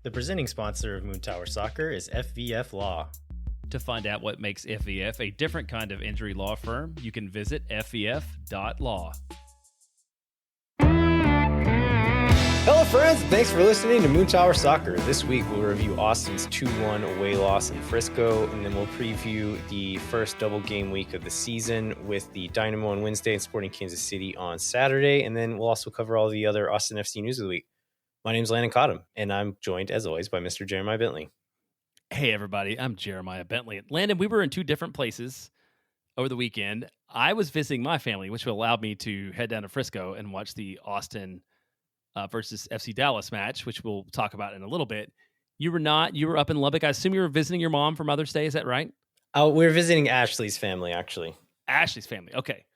The presenting sponsor of Moon Tower Soccer is FVF Law. To find out what makes FVF a different kind of injury law firm, you can visit fvf.law. Hello friends, thanks for listening to Moon Tower Soccer. This week we'll review Austin's 2-1 away loss in Frisco, and then we'll preview the first double game week of the season with the Dynamo on Wednesday and Sporting Kansas City on Saturday, and then we'll also cover all the other Austin FC news of the week. My name's Landon Cottom, and I'm joined, as always, by Mr. Jeremiah Bentley. Hey, everybody. I'm Jeremiah Bentley. Landon, we were in two different places over the weekend. I was visiting my family, which allowed me to head down to Frisco and watch the Austin versus FC Dallas match, which we'll talk about in a little bit. You were not. You were up in Lubbock. I assume you were visiting your mom for Mother's Day. Is that right? Oh, we're visiting Ashley's family, actually. Ashley's family. Okay.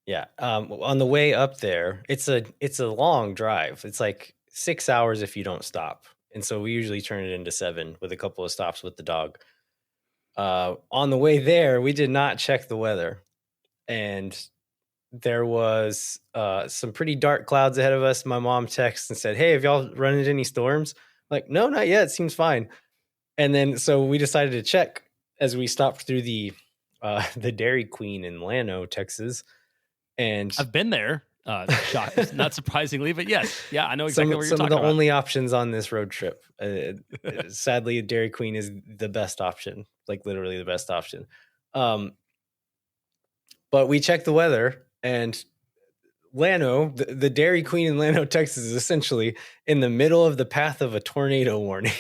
Yeah. On the way up there, it's a long drive. It's like 6 hours if you don't stop. And so we usually turn it into 7 with a couple of stops with the dog. On the way there, we did not check the weather. And there was some pretty dark clouds ahead of us. My mom texted and said, "Hey, have y'all run into any storms?" Like, no, not yet. It seems fine. And then so we decided to check as we stopped through the Dairy Queen in Llano, Texas. And I've been there. Shocked, not surprisingly, but yes. Yeah, I know exactly what you're talking about. Some of the only options on this road trip. Sadly, Dairy Queen is the best option, like literally the best option. But we checked the weather, and Llano, the Dairy Queen in Llano, Texas, is essentially in the middle of the path of a tornado warning.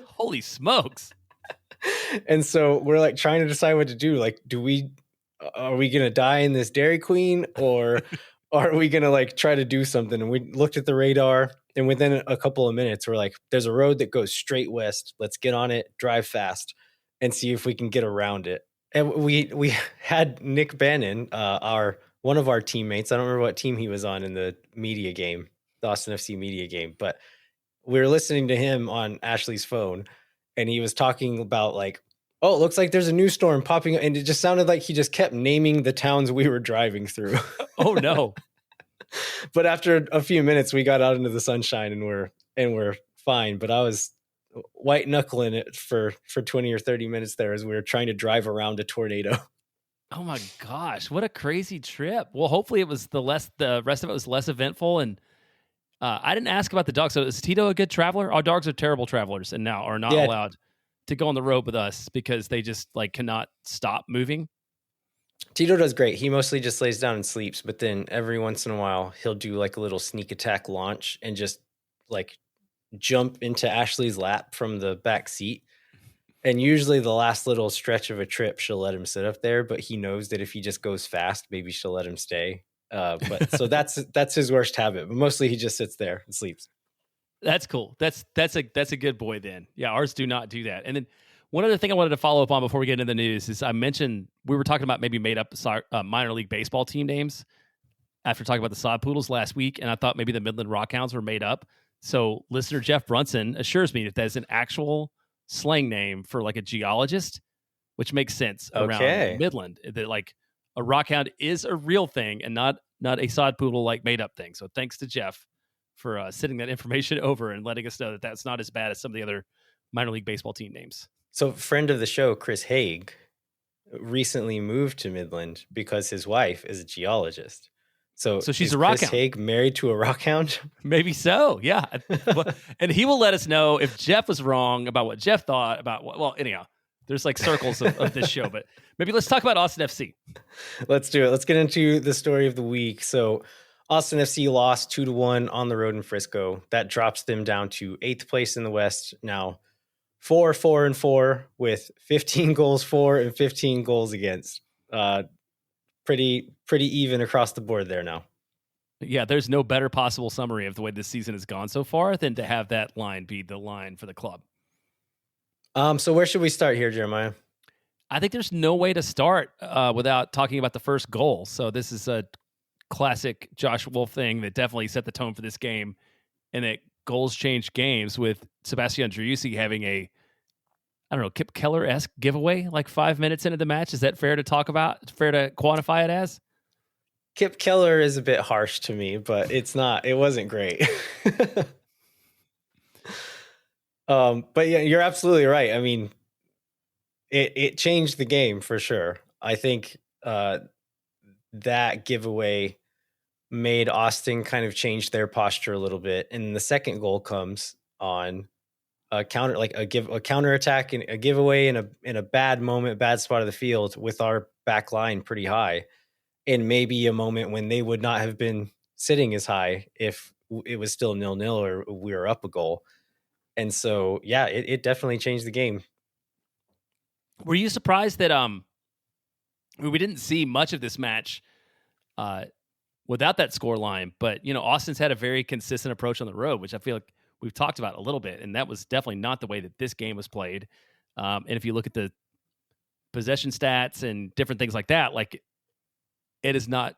Holy smokes. And so we're like trying to decide what to do. Like, are we going to die in this Dairy Queen, or are we going to like try to do something? And we looked at the radar, and within a couple of minutes, we're like, there's a road that goes straight west. Let's get on it, drive fast, and see if we can get around it. And we had Nick Bannon, one of our teammates. I don't remember what team he was on in the media game, the Austin FC media game, but we were listening to him on Ashley's phone, and he was talking about like, oh, it looks like there's a new storm popping up. And it just sounded like he just kept naming the towns we were driving through. Oh, no. But after a few minutes, we got out into the sunshine and we're fine. But I was white knuckling it for 20 or 30 minutes there as we were trying to drive around a tornado. Oh, my gosh. What a crazy trip. Well, hopefully it was the rest of it was less eventful. And I didn't ask about the dog. So is Tito a good traveler? Our dogs are terrible travelers and now are not allowed to go on the road with us because they just like cannot stop moving. Tito does great. He mostly just lays down and sleeps, but then every once in a while he'll do like a little sneak attack launch and just like jump into Ashley's lap from the back seat. And usually the last little stretch of a trip, she'll let him sit up there, but he knows that if he just goes fast, maybe she'll let him stay. But so that's his worst habit, but mostly he just sits there and sleeps. That's cool. That's a good boy then. Yeah, ours do not do that. And then one other thing I wanted to follow up on before we get into the news is I mentioned we were talking about maybe made up minor league baseball team names after talking about the Sod Poodles last week, and I thought maybe the Midland Rockhounds were made up. So listener Jeff Brunson assures me that that's an actual slang name for like a geologist, which makes sense around Midland. That like a rockhound is a real thing and not a Sod Poodle like made up thing. So thanks to Jeff for sending that information over and letting us know that that's not as bad as some of the other minor league baseball team names. So friend of the show, Chris Haig, recently moved to Midland because his wife is a geologist. So she's a rockhound. Chris Haig married to a rockhound? Maybe so, yeah. And he will let us know if Jeff was wrong about what Jeff thought about what, well, anyhow, there's like circles of this show, but maybe let's talk about Austin FC. Let's do it. Let's get into the story of the week. So Austin FC lost 2-1 on the road in Frisco. That drops them down to 8th place in the West. Now 4-4-4 with 15 goals for and 15 goals against. Pretty even across the board there now. Yeah, there's no better possible summary of the way this season has gone so far than to have that line be the line for the club. So where should we start here, Jeremiah? I think there's no way to start without talking about the first goal. So this is a classic Josh Wolf thing that definitely set the tone for this game, and that goals change games with Sebastian Driussi having a, I don't know, Kip Keller-esque giveaway like 5 minutes into the match. Is that fair to talk about? Fair to quantify it as? Kip Keller is a bit harsh to me, but it wasn't great. But yeah, you're absolutely right. I mean, it changed the game for sure. I think that giveaway made Austin kind of change their posture a little bit. And the second goal comes on a counter, like a counter attack and a giveaway in a bad moment, bad spot of the field with our back line pretty high, and maybe a moment when they would not have been sitting as high if it was still 0-0 or we were up a goal. And so, yeah, it definitely changed the game. Were you surprised that we didn't see much of this match uh, without that score line? But Austin's had a very consistent approach on the road, which I feel like we've talked about a little bit, and that was definitely not the way that this game was played. And if you look at the possession stats and different things like that, like it is not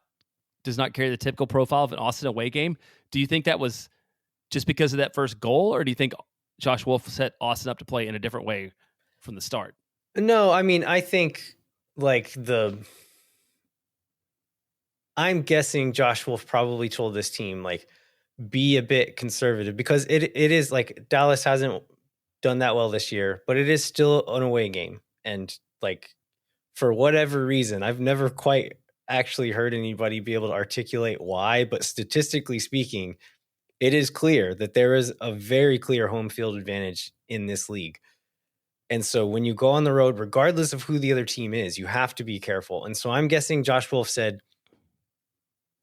does not carry the typical profile of an Austin away game. Do you think that was just because of that first goal, or do you think Josh Wolf set Austin up to play in a different way from the start? No, I mean, I think like I'm guessing Josh Wolf probably told this team like be a bit conservative because it is like Dallas hasn't done that well this year, but it is still an away game. And like for whatever reason, I've never quite actually heard anybody be able to articulate why, but statistically speaking, it is clear that there is a very clear home field advantage in this league. And so when you go on the road, regardless of who the other team is, you have to be careful. And so I'm guessing Josh Wolf said,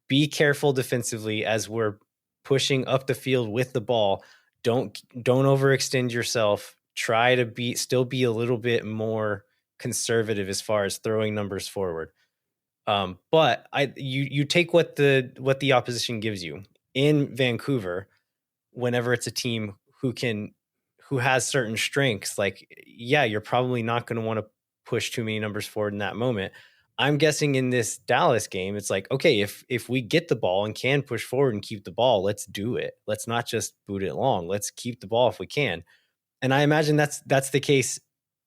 be careful defensively as we're pushing up the field with the ball. Don't overextend yourself. Try to still be a little bit more conservative as far as throwing numbers forward. But you take what the opposition gives you in Vancouver. Whenever it's a team who has certain strengths, like yeah, you're probably not going to want to push too many numbers forward in that moment. I'm guessing in this Dallas game, it's like, okay, if we get the ball and can push forward and keep the ball, let's do it. Let's not just boot it long. Let's keep the ball if we can. And I imagine that's the case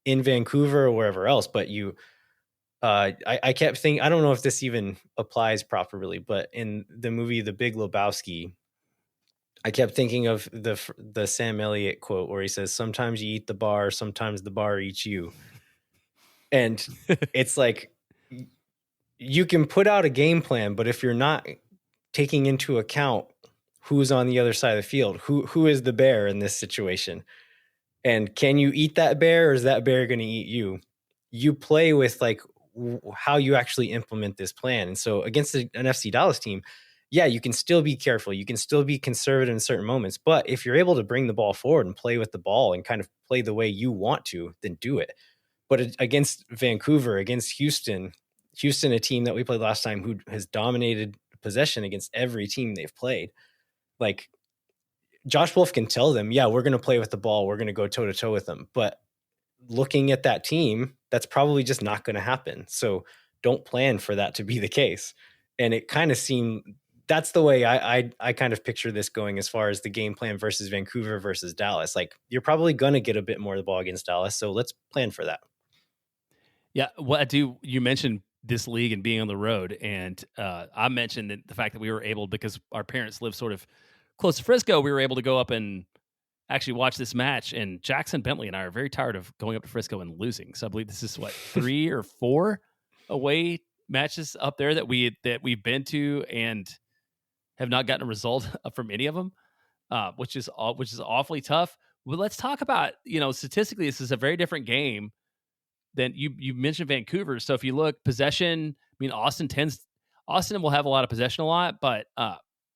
in Vancouver or wherever else. But I kept thinking, I don't know if this even applies properly, but in the movie The Big Lebowski, I kept thinking of the Sam Elliott quote where he says, "Sometimes you eat the bar, sometimes the bar eats you." And it's like you can put out a game plan, but if you're not taking into account who's on the other side of the field, who is the bear in this situation, and can you eat that bear or is that bear going to eat you? You play with like how you actually implement this plan. And so against an FC Dallas team, yeah, you can still be careful. You can still be conservative in certain moments. But if you're able to bring the ball forward and play with the ball and kind of play the way you want to, then do it. But against Vancouver, against Houston, a team that we played last time who has dominated possession against every team they've played, like Josh Wolf can tell them, yeah, we're going to play with the ball. We're going to go toe to toe with them. But looking at that team, that's probably just not going to happen. So don't plan for that to be the case. And it kind of seemed that's the way I kind of picture this going as far as the game plan versus Vancouver versus Dallas. Like you're probably going to get a bit more of the ball against Dallas. So let's plan for that. Yeah, you mentioned this league and being on the road, and I mentioned that the fact that we were able, because our parents live sort of close to Frisco, we were able to go up and actually watch this match. And Jackson Bentley and I are very tired of going up to Frisco and losing. So I believe this is what 3 or 4 away matches up there that we've been to and have not gotten a result from any of them, which is awfully tough. Well, let's talk about statistically, this is a very different game. Then you mentioned Vancouver. So if you look possession, I mean Austin will have a lot of possession a lot, but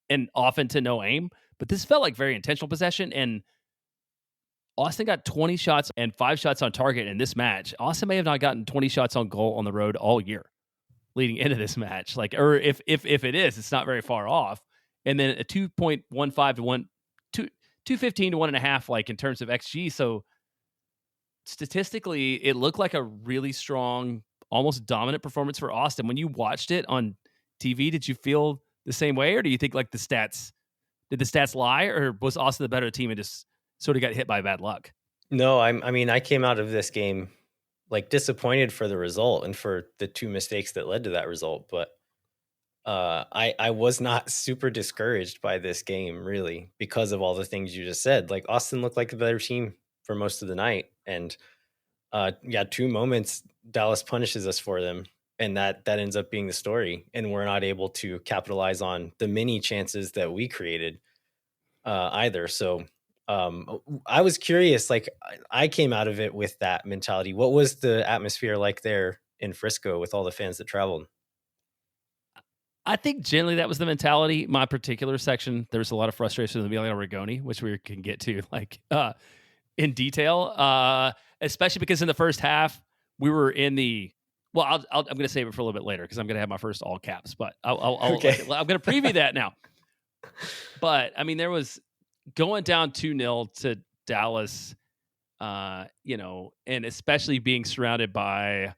and often to no aim. But this felt like very intentional possession, and Austin got 20 shots and 5 shots on target in this match. Austin may have not gotten 20 shots on goal on the road all year leading into this match. Like, or if it is, it's not very far off. And then a 2.15 to 215 to 1.5, like in terms of XG. So statistically, it looked like a really strong, almost dominant performance for Austin. When you watched it on TV, did you feel the same way, or do you think like did the stats lie, or was Austin the better team and just sort of got hit by bad luck? No, I mean, I came out of this game like disappointed for the result and for the 2 mistakes that led to that result. But I was not super discouraged by this game really because of all the things you just said. Like Austin looked like the better team for most of the night. And yeah, 2 moments Dallas punishes us for them, and that ends up being the story. And we're not able to capitalize on the many chances that we created either. So I was curious, like I came out of it with that mentality. What was the atmosphere like there in Frisco with all the fans that traveled? I think generally that was the mentality. My particular section, there was a lot of frustration in the Emilio Rigoni, which we can get to in detail, especially because in the first half we were in the. Well, I'm going to save it for a little bit later because I'm going to have my first all caps, but Okay. I'm going to preview that now. But I mean, there was going down 2-0 to Dallas, and especially being surrounded by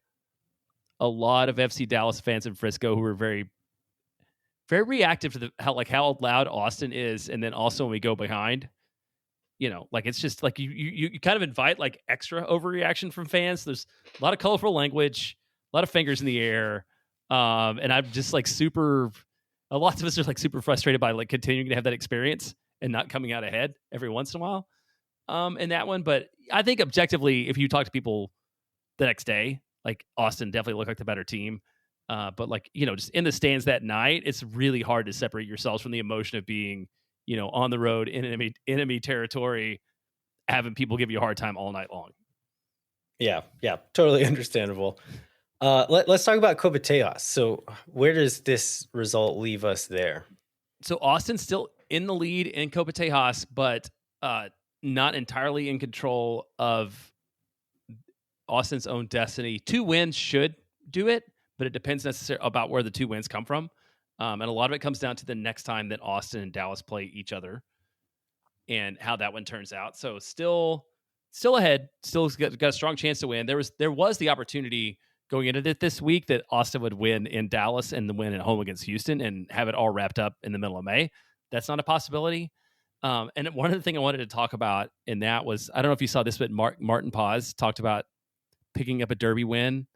a lot of FC Dallas fans in Frisco who were very, very reactive to how loud Austin is, and then also when we go behind, like it's just like you kind of invite like extra overreaction from fans. There's a lot of colorful language, a lot of fingers in the air, and I'm just like lots of us are like super frustrated by like continuing to have that experience and not coming out ahead every once in a while in that one. But I think objectively, if you talk to people the next day, like Austin definitely looked like the better team. But like, just in the stands that night, it's really hard to separate yourselves from the emotion of being, on the road in enemy territory, having people give you a hard time all night long. Yeah, totally understandable. Let's talk about Copa Tejas. So where does this result leave us there? So Austin's still in the lead in Copa Tejas, but not entirely in control of Austin's own destiny. 2 wins should do it, but it depends necessarily about where the 2 wins come from. And a lot of it comes down to the next time that Austin and Dallas play each other and how that one turns out. So still ahead, still got a strong chance to win. There was the opportunity going into this week that Austin would win in Dallas and the win at home against Houston and have it all wrapped up in the middle of May. That's not a possibility. And one of the things I wanted to talk about in that was, I don't know if you saw this, but Martin Paz talked about picking up a derby win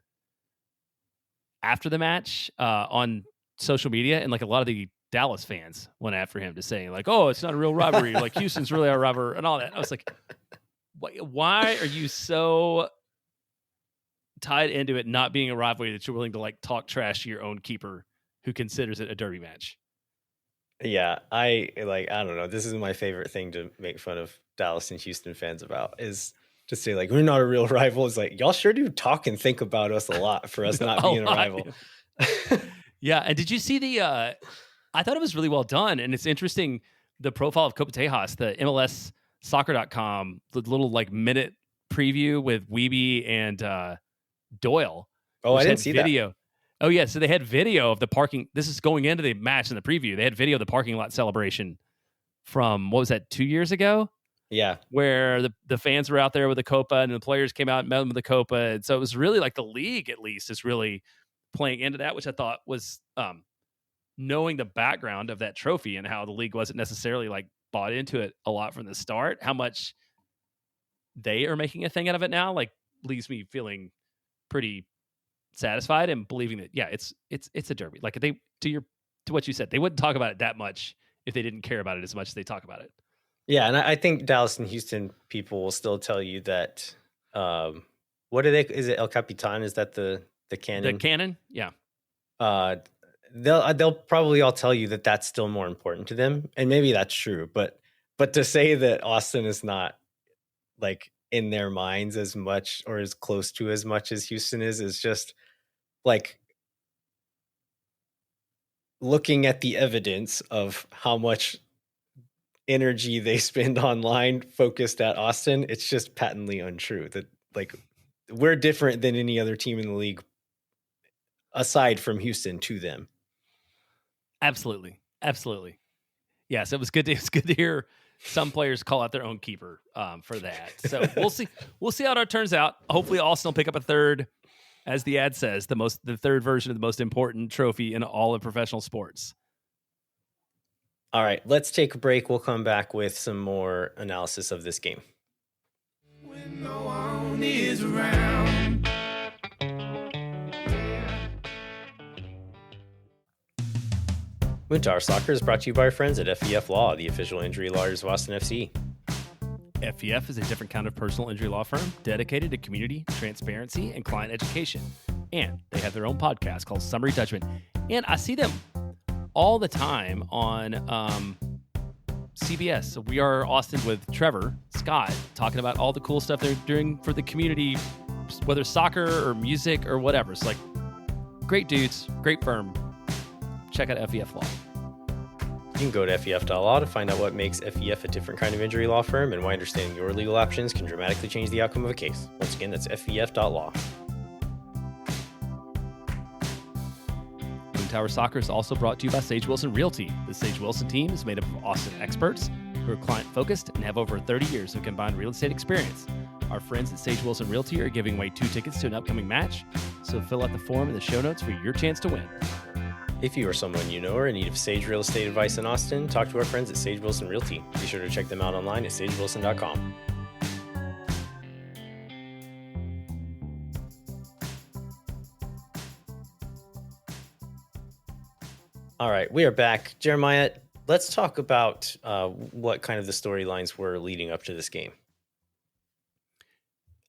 after the match on social media, and like a lot of the Dallas fans went after him to say like, "Oh, it's not a real rivalry. Like Houston's really our rival," and all that. I was like, "Why are you so tied into it not being a rivalry that you're willing to like talk trash to your own keeper who considers it a derby match?" Yeah, I don't know. This is my favorite thing to make fun of Dallas and Houston fans about, is to say like, we're not a real rival. It's like, y'all sure do talk and think about us a lot for us not being a rival. Yeah. And did you see I thought it was really well done. And it's interesting, the profile of Copa Tejas, the MLS soccer.com, the little like minute preview with Weeby and Doyle. Oh, I didn't see video. That. Oh, yeah. So they had video of the parking. This is going into the match in the preview. They had video of the parking lot celebration from, what was that, 2 years ago? Yeah. Where the fans were out there with the Copa and the players came out and met them with the Copa. And so it was really like the league, at least, is really playing into that, which I thought was knowing the background of that trophy and how the league wasn't necessarily like bought into it a lot from the start, how much they are making a thing out of it now, like leaves me feeling pretty satisfied and believing that, yeah, it's a derby. Like they, to what you said, they wouldn't talk about it that much if they didn't care about it as much as they talk about it. Yeah, and I think Dallas and Houston people will still tell you that. What are they? Is it El Capitan? Is that the cannon? The cannon, yeah. They'll probably all tell you that that's still more important to them, and maybe that's true. But to say that Austin is not like in their minds as much or as close to as much as Houston is just like looking at the evidence of how much energy they spend online focused at Austin. It's just patently untrue that like we're different than any other team in the league aside from Houston to them. Absolutely. Yes, it was good to hear some players call out their own keeper for that. So we'll see how it turns out. Hopefully Austin will pick up a third, as the ad says, the third version of the most important trophy in all of professional sports. All right, let's take a break. We'll come back with some more analysis of this game. When no one is around. Moontower Soccer is brought to you by our friends at FEF Law, the official injury lawyers of Austin FC. FEF is a different kind of personal injury law firm dedicated to community, transparency, and client education. And they have their own podcast called Summary Judgment. And I see them all the time on CBS. So we are Austin with Trevor Scott talking about all the cool stuff they're doing for the community, whether soccer or music or whatever. It's like great dudes, great firm. Check out FEF Law. You can go to FEF.law to find out what makes FEF a different kind of injury law firm and why understanding your legal options can dramatically change the outcome of a case. Once again, that's FEF.law. Moon Tower Soccer is also brought to you by Sage Wilson Realty. The Sage Wilson team is made up of Austin experts who are client-focused and have over 30 years of combined real estate experience. Our friends at Sage Wilson Realty are giving away 2 tickets to an upcoming match, so fill out the form in the show notes for your chance to win. If you or someone you know are in need of Sage real estate advice in Austin, talk to our friends at Sage Wilson Realty. Be sure to check them out online at sagewilson.com. All right, we are back. Jeremiah, let's talk about what kind of the storylines were leading up to this game.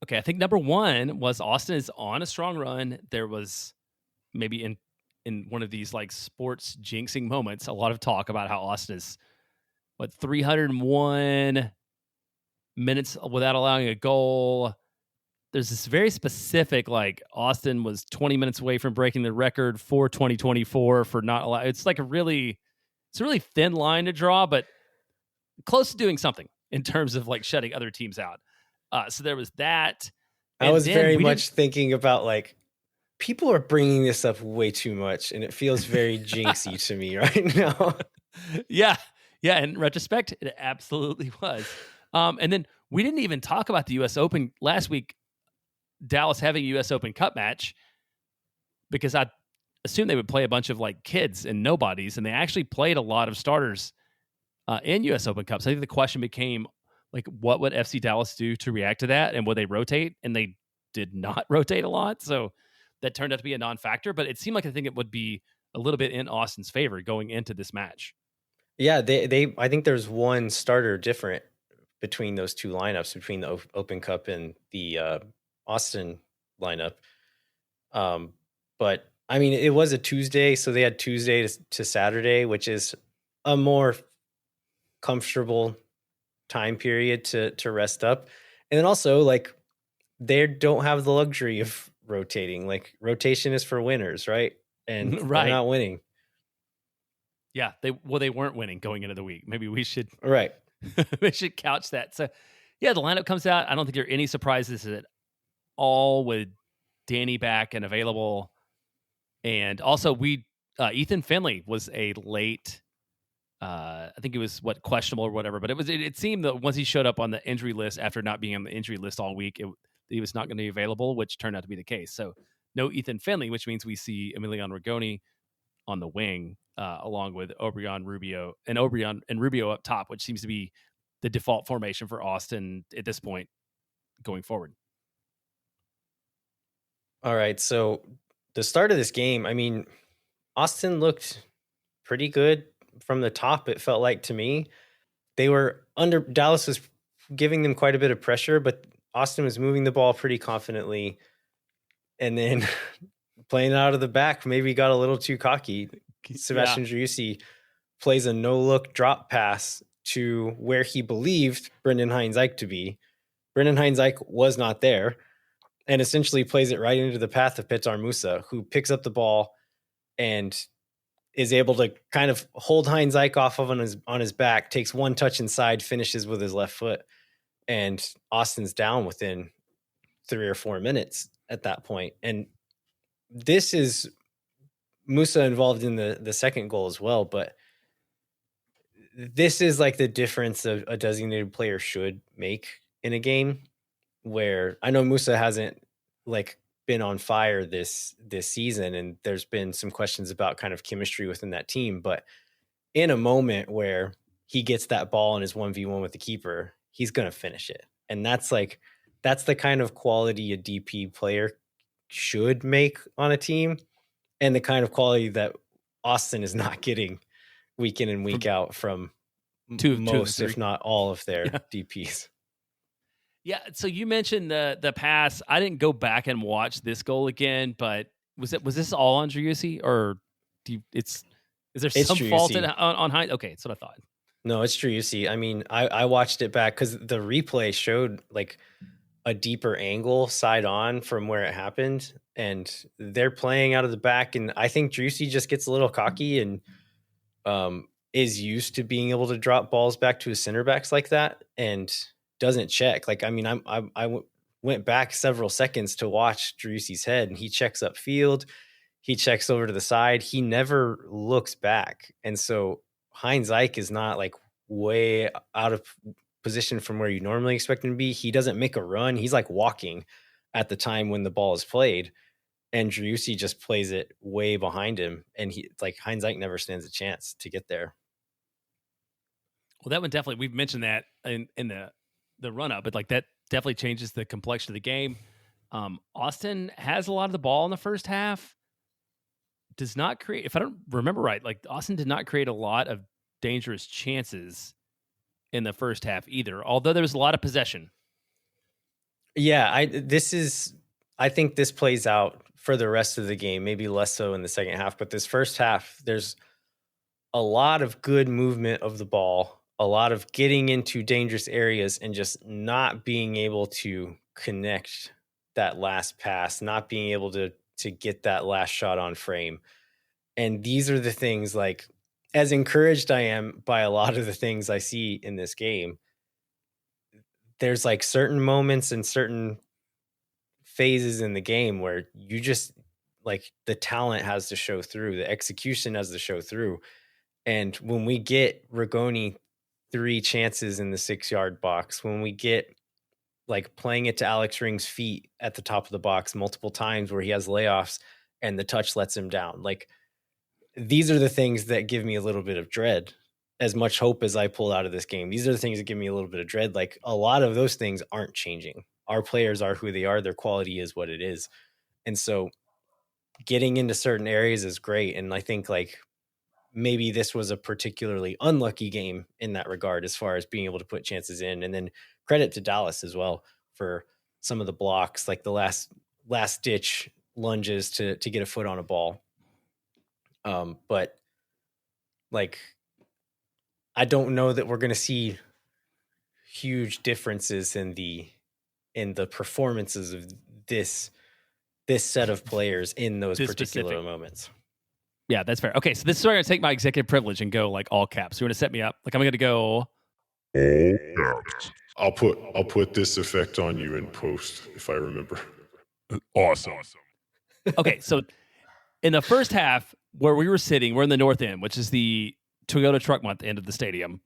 Okay, I think number one was Austin is on a strong run. There was maybe in one of these like sports jinxing moments, a lot of talk about how Austin is 301 minutes without allowing a goal. There's this very specific, like Austin was 20 minutes away from breaking the record for 2024 for not allow. It's like it's a really thin line to draw, but close to doing something in terms of like shutting other teams out. So there was that. I was very much thinking about like, people are bringing this up way too much, and it feels very jinxy to me right now. Yeah. In retrospect, it absolutely was. And then we didn't even talk about the U.S. Open last week. Dallas having a U.S. Open Cup match, because I assumed they would play a bunch of like kids and nobodies, and they actually played a lot of starters in U.S. Open Cups. I think the question became like, what would FC Dallas do to react to that, and would they rotate? And they did not rotate a lot, so that turned out to be a non-factor, but it seemed like I think it would be a little bit in Austin's favor going into this match. Yeah, I think there's one starter different between those two lineups, between the Open Cup and the Austin lineup. But I mean, it was a Tuesday, so they had Tuesday to Saturday, which is a more comfortable time period to rest up. And then also, like, they don't have the luxury of rotating. Like, rotation is for winners, right? And right. They're not winning. Yeah, they weren't winning going into the week. Maybe we should we should couch that. So yeah, the lineup comes out. I don't think there are any surprises at all with Danny back and available. And also Ethan Finley was a late I think it was questionable or whatever, but it seemed that once he showed up on the injury list after not being on the injury list all week, he was not going to be available, which turned out to be the case. So no Ethan Finley, which means we see Emiliano Rigoni on the wing, along with Obrian and Rubio up top, which seems to be the default formation for Austin at this point going forward. All right. So the start of this game, I mean, Austin looked pretty good from the top. It felt like to me, Dallas was giving them quite a bit of pressure, but Austin was moving the ball pretty confidently, and then playing out of the back, maybe got a little too cocky. Sebastian Driussi plays a no-look drop pass to where he believed Brendan Hines-Ike to be. Brendan Hines-Ike was not there, and essentially plays it right into the path of Petar Musa, who picks up the ball and is able to kind of hold Hines-Ike off of on his back, takes one touch inside, finishes with his left foot. And Austin's down within 3 or 4 minutes at that point. And this is Musa involved in the second goal as well. But this is like the difference a designated player should make in a game, where I know Musa hasn't like been on fire this season, and there's been some questions about kind of chemistry within that team. But in a moment where he gets that ball and is 1v1 with the keeper, he's going to finish it. And that's the kind of quality a DP player should make on a team, and the kind of quality that Austin is not getting week in and week out from most, if not all, of their DPs. Yeah, so you mentioned the pass. I didn't go back and watch this goal again, but was this all on Driussi, or is there It's some fault Driussi. on Hines? Okay, that's what I thought. No, it's Driussi. I mean, I watched it back because the replay showed like a deeper angle side on from where it happened, and they're playing out of the back, and I think Driussi just gets a little cocky and is used to being able to drop balls back to his center backs like that and doesn't check. Like, I mean, went back several seconds to watch Driussi's head, and he checks upfield. He checks over to the side. He never looks back. And so Heinz Ike is not like way out of position from where you normally expect him to be. He doesn't make a run. He's like walking at the time when the ball is played. And Driussi just plays it way behind him. And he like Heinz Ike never stands a chance to get there. Well, that one definitely, we've mentioned that in the run up, but like that definitely changes the complexion of the game. Austin has a lot of the ball in the first half. Does not create, if I don't remember right, like Austin did not create a lot of dangerous chances in the first half either, although there was a lot of possession. Yeah, I think this plays out for the rest of the game, maybe less so in the second half, but this first half, there's a lot of good movement of the ball, a lot of getting into dangerous areas and just not being able to connect that last pass, not being able to get that last shot on frame. And these are the things, like, as encouraged I am by a lot of the things I see in this game, there's like certain moments and certain phases in the game where you just like the talent has to show through, the execution has to show through. And when we get Rigoni 3 chances in the 6-yard box, when we get like playing it to Alex Ring's feet at the top of the box multiple times where he has layoffs and the touch lets him down, like these are the things that give me a little bit of dread. As much hope as I pull out of this game, these are the things that give me a little bit of dread. Like a lot of those things aren't changing. Our players are who they are. Their quality is what it is. And so getting into certain areas is great. And I think like maybe this was a particularly unlucky game in that regard, as far as being able to put chances in. And then credit to Dallas as well for some of the blocks, like the last ditch lunges to get a foot on a ball. But like, I don't know that we're going to see huge differences in the performances of this set of players in those particular moments. Yeah, that's fair. Okay, so this is where I'm going to take my executive privilege and go like all caps. You're going to set me up. Like I'm going to go all caps. I'll put this effect on you in post if I remember. Awesome. Okay, so in the first half where we were sitting, we're in the north end, which is the Toyota Truck Month end of the stadium,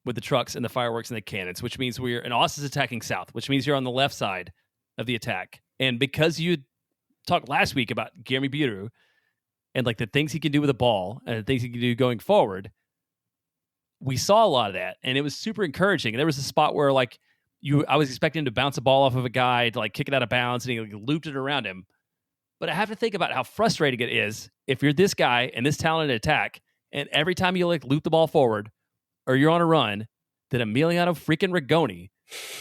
with the trucks and the fireworks and the cannons, which means and Austin's attacking south, which means you're on the left side of the attack. And because you talked last week about Guilherme Biru and like the things he can do with the ball and the things he can do going forward, we saw a lot of that, and it was super encouraging. And there was a spot where like I was expecting him to bounce a ball off of a guy to like kick it out of bounds, and he like, looped it around him. But I have to think about how frustrating it is if you're this guy and this talented attack, and every time you like loop the ball forward or you're on a run, that Emiliano freaking Rigoni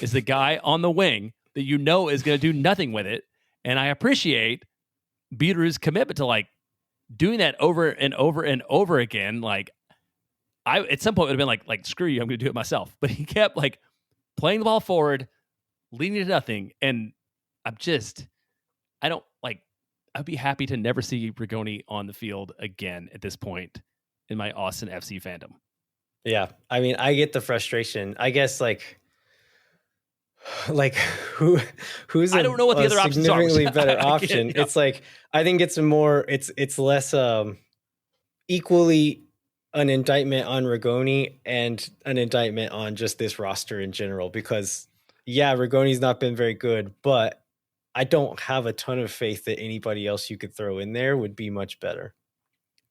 is the guy on the wing that you know is going to do nothing with it. And I appreciate Biru's commitment to like doing that over and over and over again. Like I at some point would have been like screw you, I'm going to do it myself. But he kept like playing the ball forward, leading to nothing. And I'd be happy to never see Rigoni on the field again at this point in my Austin FC fandom. Yeah, I mean, I get the frustration. I guess like who's I don't know what the other options are. Significantly better option. Yeah. It's like I think it's less equally an indictment on Rigoni and an indictment on just this roster in general, because yeah, Rigoni's not been very good, but I don't have a ton of faith that anybody else you could throw in there would be much better.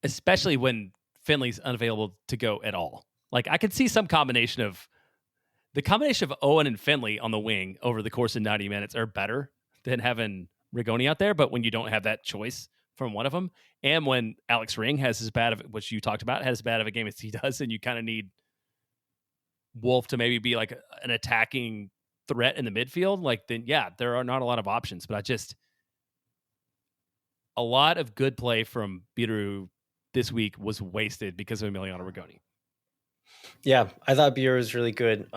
Especially when Finley's unavailable to go at all. Like I could see some combination of Owen and Finley on the wing over the course of 90 minutes are better than having Rigoni out there. But when you don't have that choice from one of them, and when Alex Ring has as bad of, which you talked about, has as bad of a game as he does, and you kind of need Wolf to maybe be like an attacking threat in the midfield, like then yeah, there are not a lot of options. But a lot of good play from Biru this week was wasted because of Emiliano Rigoni. Yeah, I thought Biru was really good.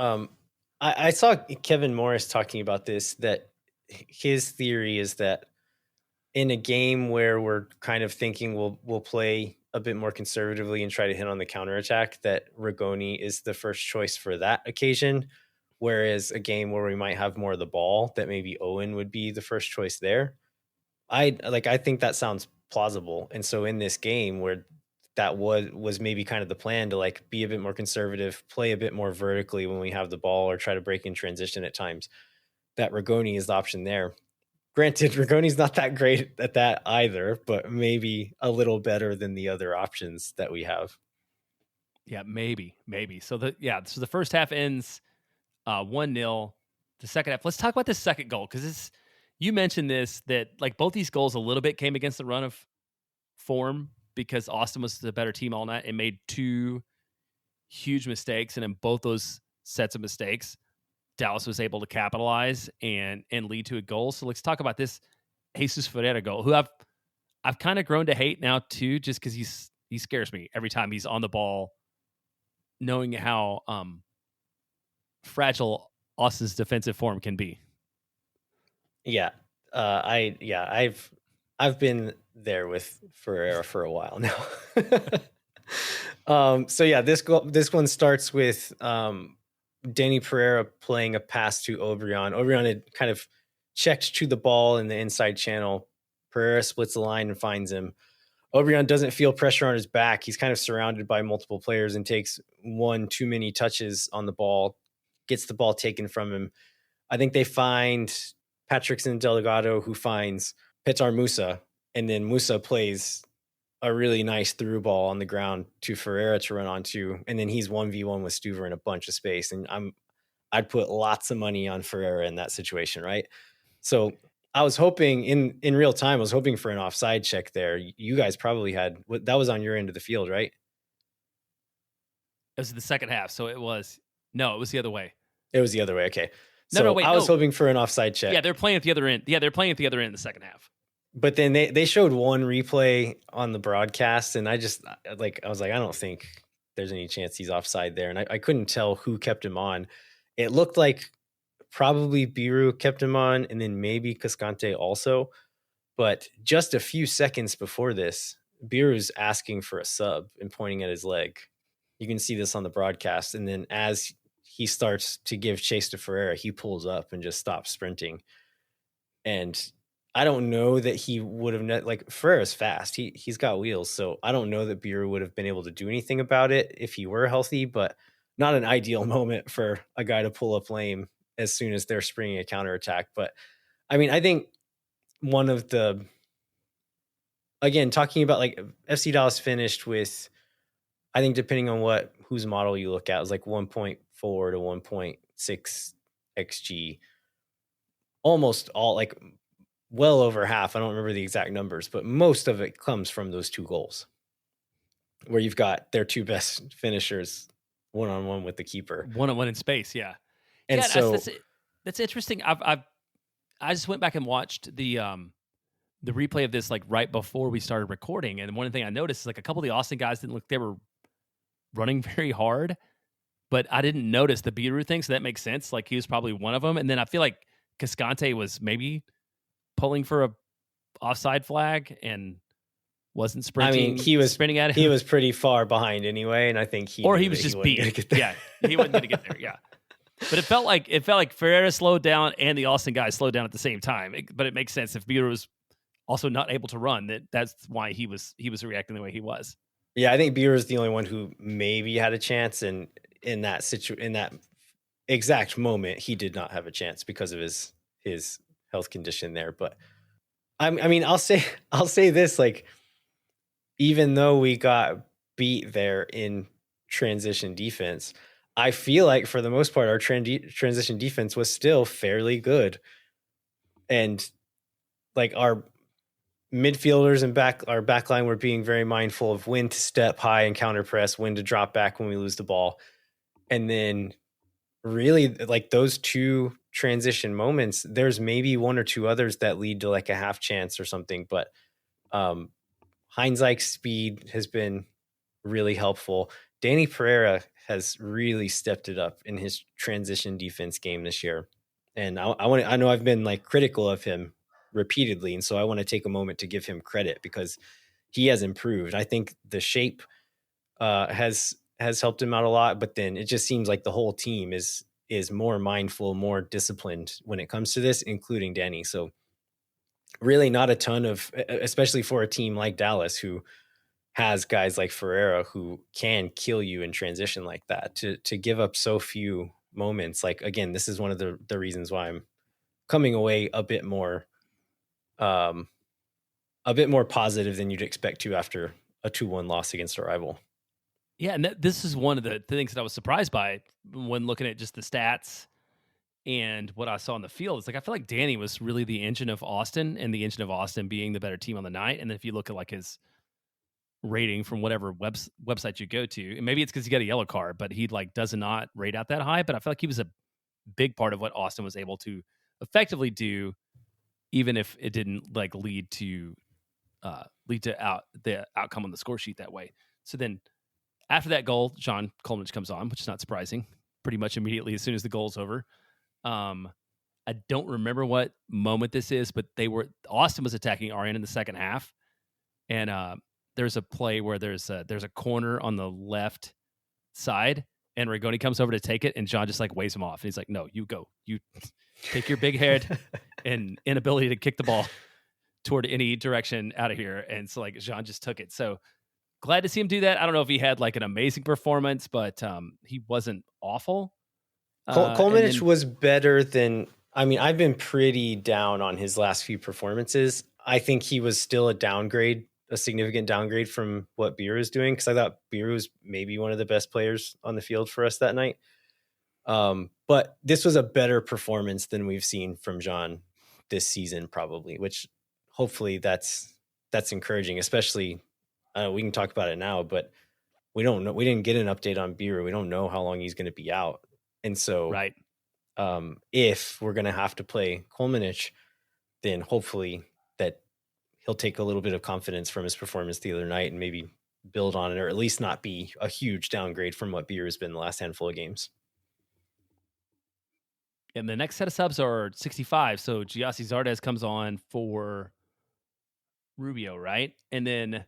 I saw Kevin Morris talking about this, that his theory is that in a game where we're kind of thinking we'll play a bit more conservatively and try to hit on the counterattack, that Rigoni is the first choice for that occasion. Whereas a game where we might have more of the ball, that maybe Owen would be the first choice there. I think that sounds plausible. And so in this game where that was maybe kind of the plan, to like be a bit more conservative, play a bit more vertically when we have the ball, or try to break in transition at times, that Rigoni is the option there. Granted, Rigoni's not that great at that either, but maybe a little better than the other options that we have. Yeah, maybe. So the first half ends 1-0. The second half, let's talk about this second goal, because you mentioned this, that like both these goals a little bit came against the run of form, because Austin was the better team all night and made two huge mistakes, and in both those sets of mistakes, Dallas was able to capitalize and lead to a goal. So let's talk about this Jesus Ferreira goal, who I've kind of grown to hate now too, just because he scares me every time he's on the ball, knowing how fragile Austin's defensive form can be. Yeah, I've been there with Ferreira for a while now. So yeah, this one starts with Danny Pereira playing a pass to Obrian. Obrian had kind of checked to the ball in the inside channel. Pereira splits the line and finds him. Obrian doesn't feel pressure on his back. He's kind of surrounded by multiple players and takes one too many touches on the ball, gets the ball taken from him. I think they find Patrickson Delgado, who finds Petar Musa, and then Musa plays a really nice through ball on the ground to Ferreira to run onto, and then he's 1v1 with Stuver in a bunch of space. And I'd put lots of money on Ferreira in that situation, right? So I was hoping in real time, I was hoping for an offside check there. You guys probably had, that was on your end of the field, right? It was the second half, so it was the other way. It was the other way. Okay. So I was hoping for an offside check. Yeah, they're playing at the other end. Yeah, they're playing at the other end in the second half. But then they showed one replay on the broadcast, and I was like, I don't think there's any chance he's offside there. And I couldn't tell who kept him on. It looked like probably Biru kept him on, and then maybe Cascante also. But just a few seconds before this, Biru's asking for a sub and pointing at his leg. You can see this on the broadcast. And then as he starts to give chase to Ferreira, he pulls up and just stops sprinting. And I don't know that he would have Ferreira's fast. He's got wheels. So I don't know that Biru would have been able to do anything about it if he were healthy, but not an ideal moment for a guy to pull up lame as soon as they're springing a counterattack. But I mean, I think one of the, again, talking about like FC Dallas finished with, I think depending on whose model you look at, it was like 1.4 to 1.6 XG. Almost all, like well over half. I don't remember the exact numbers, but most of it comes from those two goals where you've got their two best finishers one-on-one with the keeper. One-on-one in space, yeah. And yeah, so that's interesting. I just went back and watched the replay of this like right before we started recording, and one thing I noticed is like a couple of the Austin guys didn't look, they were running very hard, but I didn't notice the Biru thing, so that makes sense. Like he was probably one of them, and then I feel like Cascante was maybe pulling for a offside flag and wasn't sprinting. I mean, he was sprinting at him. He was pretty far behind anyway, and I think he was just beat. Yeah, he wasn't going to get there. Yeah, but it felt like Ferreira slowed down and the Austin guys slowed down at the same time. But it makes sense if Biru was also not able to run. That's why he was reacting the way he was. Yeah, I think Biru is the only one who maybe had a chance, and in that exact moment, he did not have a chance because of his health condition there. But I mean, I'll say this, like, even though we got beat there in transition defense, I feel like for the most part, our transition defense was still fairly good. And like our midfielders and our back line were being very mindful of when to step high and counter press, when to drop back when we lose the ball. And then really like those two transition moments, there's maybe one or two others that lead to like a half chance or something. But Heinzeich's speed has been really helpful. Danny Pereira has really stepped it up in his transition defense game this year. And I know I've been like critical of him repeatedly. And so I want to take a moment to give him credit because he has improved. I think the shape has helped him out a lot, but then it just seems like the whole team is more mindful, more disciplined when it comes to this, including Danny. So really not a ton of, especially for a team like Dallas, who has guys like Ferreira who can kill you in transition like that, to give up so few moments. Like, again, this is one of the reasons why I'm coming away a bit more positive than you'd expect to after a 2-1 loss against a rival. Yeah, and this is one of the things that I was surprised by when looking at just the stats and what I saw on the field. It's like I feel like Danny was really the engine of Austin, and the engine of Austin being the better team on the night. And then if you look at like his rating from whatever website you go to, and maybe it's because he got a yellow card, but he like does not rate out that high. But I feel like he was a big part of what Austin was able to effectively do, even if it didn't like lead to the outcome on the score sheet that way. So then after that goal, John Kolnich comes on, which is not surprising, pretty much immediately as soon as the goal's over. I don't remember what moment this is, but Austin was attacking Arian in the second half, and there's a play where there's a corner on the left side, and Rigoni comes over to take it, and John just like waves him off. And he's like, "No, you go. You take your big head and inability to kick the ball toward any direction out of here." And so like John just took it. So glad to see him do that. I don't know if he had like an amazing performance, but he wasn't awful. Kolnich was better than, I mean, I've been pretty down on his last few performances. I think he was still a significant downgrade from what Beer is doing, because I thought Beer was maybe one of the best players on the field for us that night. But this was a better performance than we've seen from John this season, probably, which hopefully that's encouraging, especially we can talk about it now, but we don't know. We didn't get an update on Beer. We don't know how long he's going to be out. And so right. If we're going to have to play Kolnich, then hopefully that he'll take a little bit of confidence from his performance the other night and maybe build on it, or at least not be a huge downgrade from what Beer has been the last handful of games. And the next set of subs are 65. So Giassi Zardes comes on for Rubio, right? And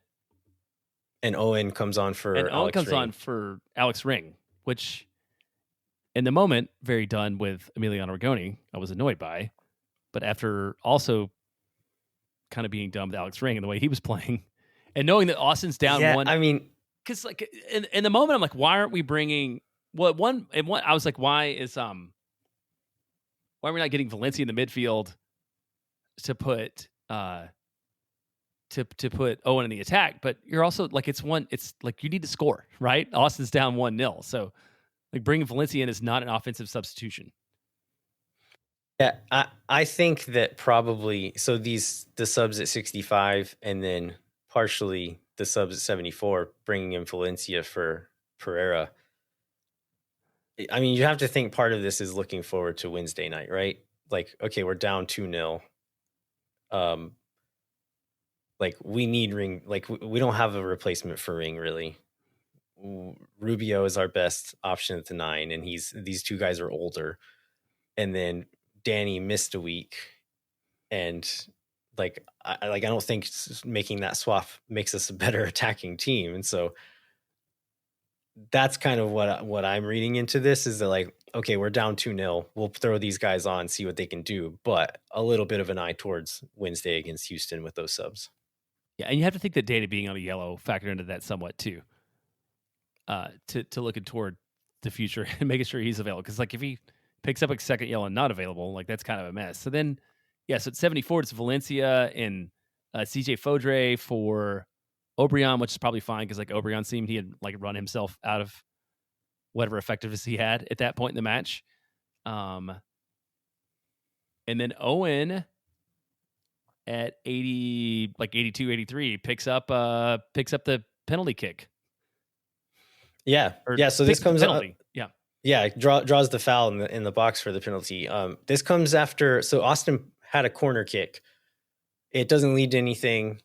Owen comes on for Alex Ring, which in the moment, very done with Emiliano Rigoni, I was annoyed by. But after also kind of being done with Alex Ring and the way he was playing, and knowing that Austin's down one, I mean, because like in the moment, I'm like, why aren't we bringing? Well, I was like, why are we not getting Valencia in the midfield to put to put Owen in the attack? But you're also like, it's like you need to score, right? Austin's down 1-0, so like bringing Valencia in is not an offensive substitution. Yeah, I think that probably, so the subs at 65 and then partially the subs at 74, bringing in Valencia for Pereira. I mean, you have to think part of this is looking forward to Wednesday night, right? Like, okay, we're down 2-0. Like we need Ring, like we don't have a replacement for Ring really. Rubio is our best option at the 9, and these two guys are older. And then Danny missed a week, and like I don't think making that swap makes us a better attacking team. And so that's kind of what I'm reading into this, is that like, okay, we're down 2-0. We'll throw these guys on, see what they can do, but a little bit of an eye towards Wednesday against Houston with those subs. Yeah, and you have to think that Danny being on a yellow factored into that somewhat too. To looking toward the future and making sure he's available. Because like if he picks up a second yellow and not available, like that's kind of a mess. So then, yeah, so at 74, it's Valencia and CJ Fodre for Obrian, which is probably fine because like Obrian seemed he had like run himself out of whatever effectiveness he had at that point in the match. And then Owen at 80, like 82, 83, picks up the penalty kick. Yeah. So this comes penalty. Yeah. Yeah, draws the foul in the box for the penalty. This comes after, so Austin had a corner kick. It doesn't lead to anything,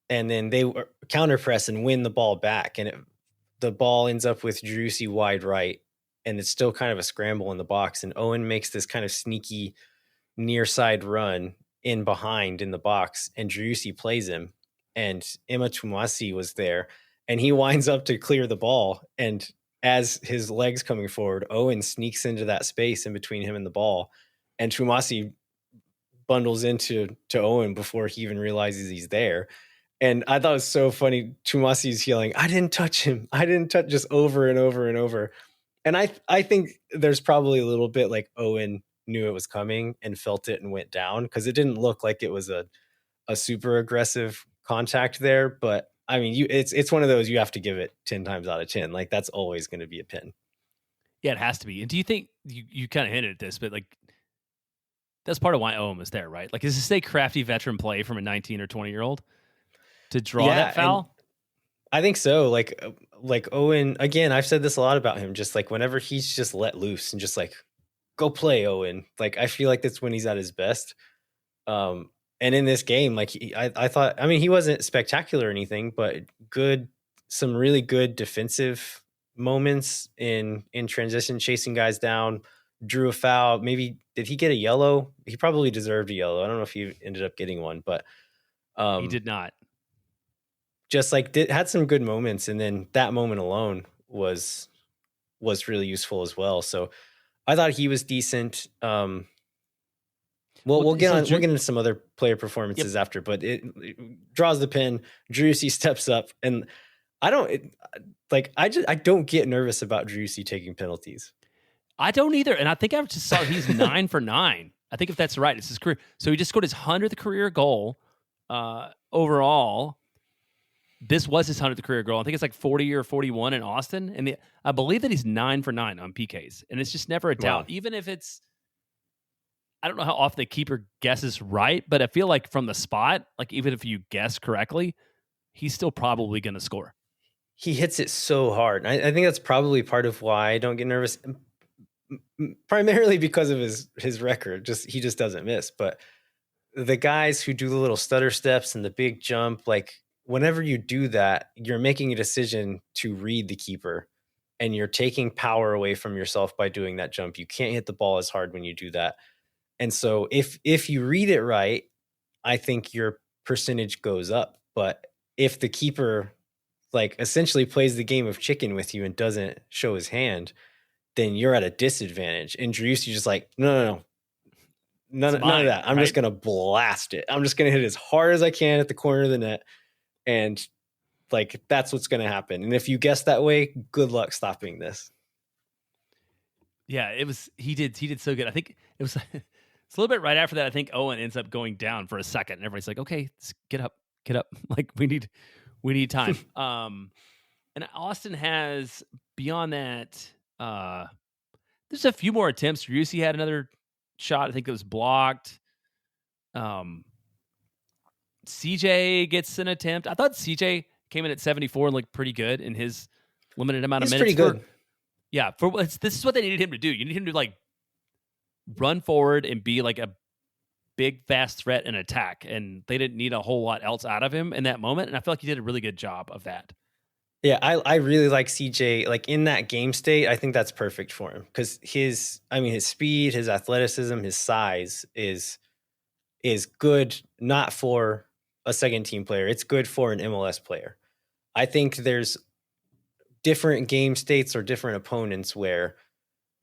and then they counter press and win the ball back, and the ball ends up with Driussi wide right, and it's still kind of a scramble in the box, and Owen makes this kind of sneaky near side run in behind in the box, and Driussi plays him, and Emma Tumasi was there, and he winds up to clear the ball, and as his legs coming forward, Owen sneaks into that space in between him and the ball, and Tumasi bundles into Owen before he even realizes he's there. And I thought it was so funny. Tumasi's yelling, "I didn't touch him. I didn't touch," just over and over and over. And I think there's probably a little bit like Owen knew it was coming and felt it and went down, because it didn't look like it was a super aggressive contact there. But I mean, it's one of those you have to give it 10 times out of 10. Like, that's always going to be a pin. Yeah, it has to be. And do you think you kind of hinted at this, but like that's part of why Owen was there, right? Like, is this a crafty veteran play from a 19 or 20-year-old to draw that foul? I think so. Like Owen, again, I've said this a lot about him. Just like whenever he's just let loose and just like, go play, Owen. Like, I feel like that's when he's at his best. And in this game, like I thought, I mean, he wasn't spectacular or anything, but some really good defensive moments in transition, chasing guys down, drew a foul. Maybe did he get a yellow? He probably deserved a yellow. I don't know if he ended up getting one, but he did not. Just like had some good moments, and then that moment alone was really useful as well. So I thought he was decent. We'll get into some other player performances after, but it draws the pin. Driussi steps up, and I don't get nervous about Driussi taking penalties. I don't either, and I think I just saw he's 9 for 9. I think if that's right, it's his career. So he just scored his 100th career goal overall. This was his 100th career goal. I think it's like 40 or 41 in Austin, and I believe that he's 9 for 9 on PKs, and it's just never a doubt, even if it's. I don't know how often the keeper guesses right, but I feel like from the spot, like even if you guess correctly, he's still probably going to score. He hits it so hard. I think that's probably part of why I don't get nervous, primarily because of his record. He just doesn't miss. But the guys who do the little stutter steps and the big jump, like whenever you do that, you're making a decision to read the keeper, and you're taking power away from yourself by doing that jump. You can't hit the ball as hard when you do that. And so if you read it right, I think your percentage goes up. But if the keeper like essentially plays the game of chicken with you and doesn't show his hand, then you're at a disadvantage. And Driussi just like, no. None of that. I'm just going to blast it. I'm just going to hit as hard as I can at the corner of the net. And like, that's what's going to happen. And if you guess that way, good luck stopping this. Yeah, he did so good. I think it was it's a little bit right after that. I think Owen ends up going down for a second, and everybody's like, "Okay, get up." Like we need time. And Austin has beyond that. There's a few more attempts. Driussi had another shot. I think it was blocked. CJ gets an attempt. I thought CJ came in at 74 and looked pretty good in his limited amount of minutes. Pretty good. This is what they needed him to do. You need him to like run forward and be like a big, fast threat and attack. And they didn't need a whole lot else out of him in that moment. And I feel like he did a really good job of that. Yeah, I really like CJ. Like in that game state, I think that's perfect for him because his speed, his athleticism, his size is good. Not for a second team player, it's good for an MLS player. I think there's different game states or different opponents where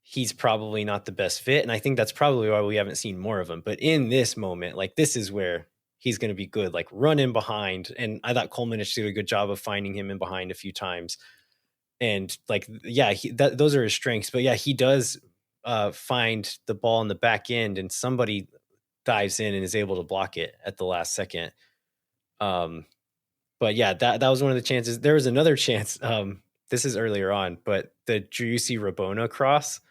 he's probably not the best fit, and I think that's probably why we haven't seen more of him. But in this moment, like this is where he's going to be good, like run in behind. And I thought Colemanich did a good job of finding him in behind a few times. And like, yeah, those are his strengths. But yeah, he does find the ball in the back end, and somebody dives in and is able to block it at the last second. But yeah, that was one of the chances. There was another chance. This is earlier on, but the Driussi Rabona cross.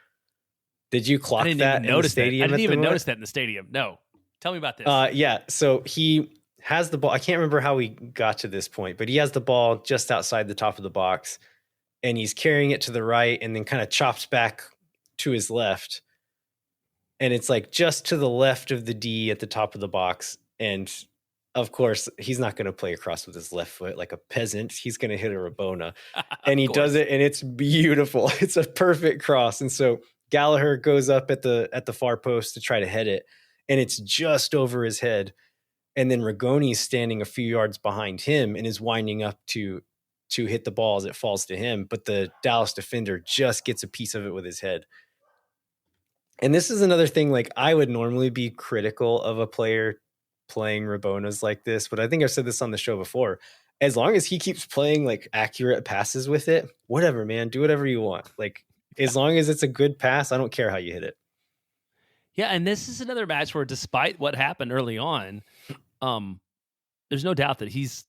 Did you clock that in the stadium? I didn't even notice that in the stadium. No. Tell me about this. Yeah. So he has the ball. I can't remember how we got to this point, but he has the ball just outside the top of the box, and he's carrying it to the right and then kind of chops back to his left, and it's like just to the left of the D at the top of the box. And of course, he's not going to play across with his left foot like a peasant. He's going to hit a Rabona, and he does it, and it's beautiful. It's a perfect cross. And so Gallagher goes up at the far post to try to head it, and it's just over his head. And then Rigoni's standing a few yards behind him and is winding up to hit the ball as it falls to him. But the Dallas defender just gets a piece of it with his head. And this is another thing, like I would normally be critical of a player playing Rabonas like this, but I think I've said this on the show before. As long as he keeps playing like accurate passes with it, whatever, man, do whatever you want. Like as long as it's a good pass, I don't care how you hit it. Yeah, and this is another match where despite what happened early on, there's no doubt that he's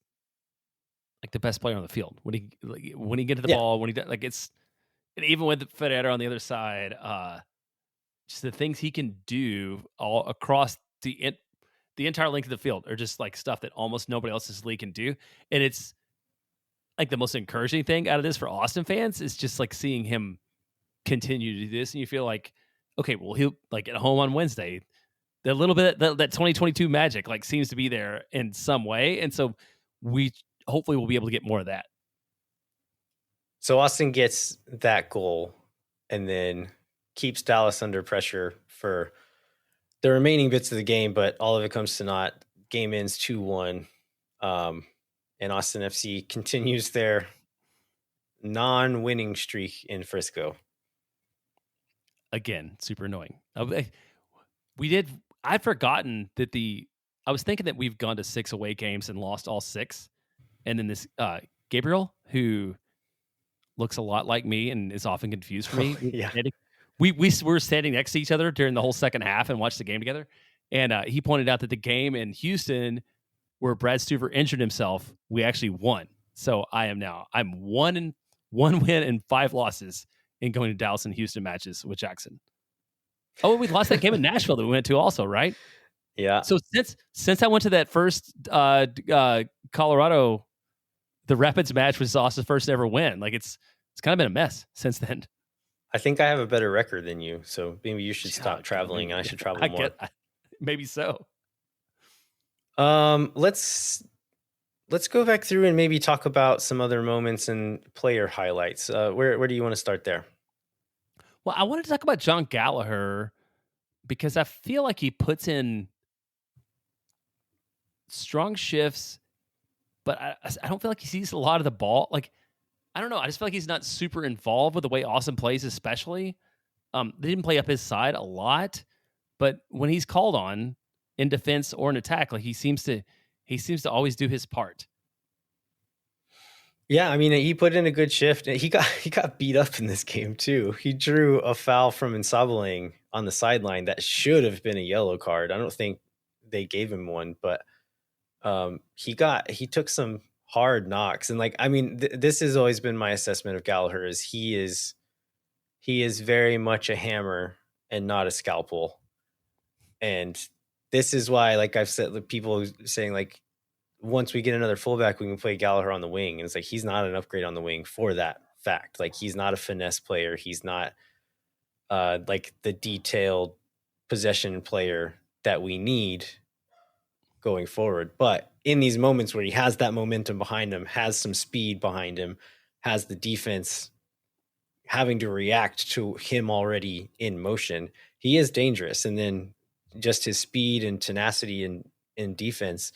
like the best player on the field. When he get to the ball, when he like it's, and even with Ferreira on the other side, just the things he can do all across the entire length of the field are just like stuff that almost nobody else in this league can do. And it's like the most encouraging thing out of this for Austin fans is just like seeing him continue to do this. And you feel like, okay, well, he'll like at home on Wednesday, the little bit that 2022 magic like seems to be there in some way. And so we hopefully will be able to get more of that. So Austin gets that goal and then keeps Dallas under pressure for the remaining bits of the game, but all of it comes to naught. Game ends 2-1. And Austin FC continues their non-winning streak in Frisco. Again, super annoying. I'd forgotten that I was thinking that we've gone to 6 away games and lost all 6. And then this Gabriel, who looks a lot like me and is often confused for me. Yeah. We were standing next to each other during the whole second half and watched the game together. And he pointed out that the game in Houston where Brad Stuver injured himself, we actually won. So I'm 1 win and 5 losses in going to Dallas and Houston matches with Jackson. Oh, we lost that game in Nashville that we went to also, right? Yeah. So since I went to that first Colorado, the Rapids match was Austin's first ever win. Like it's kind of been a mess since then. I think I have a better record than you, so maybe you should stop traveling. I should travel more. Maybe so. Let's go back through and maybe talk about some other moments and player highlights. Where do you want to start there? Well, I wanted to talk about John Gallagher because I feel like he puts in strong shifts, but I don't feel like he sees a lot of the ball. Like, I don't know. I just feel like he's not super involved with the way Austin plays, especially. They didn't play up his side a lot, but when he's called on in defense or in attack, like he seems to always do his part. Yeah, I mean, he put in a good shift. He got beat up in this game too. He drew a foul from Nsabelang on the sideline that should have been a yellow card. I don't think they gave him one, but he took some hard knocks. And like, I mean, this has always been my assessment of Gallagher is he is very much a hammer and not a scalpel. And this is why, like I've said, people saying like, once we get another fullback, we can play Gallagher on the wing. And it's like, he's not an upgrade on the wing for that fact. Like he's not a finesse player. He's not like the detailed possession player that we need going forward. But in these moments where he has that momentum behind him, has some speed behind him, has the defense having to react to him already in motion, he is dangerous. And then just his speed and tenacity in defense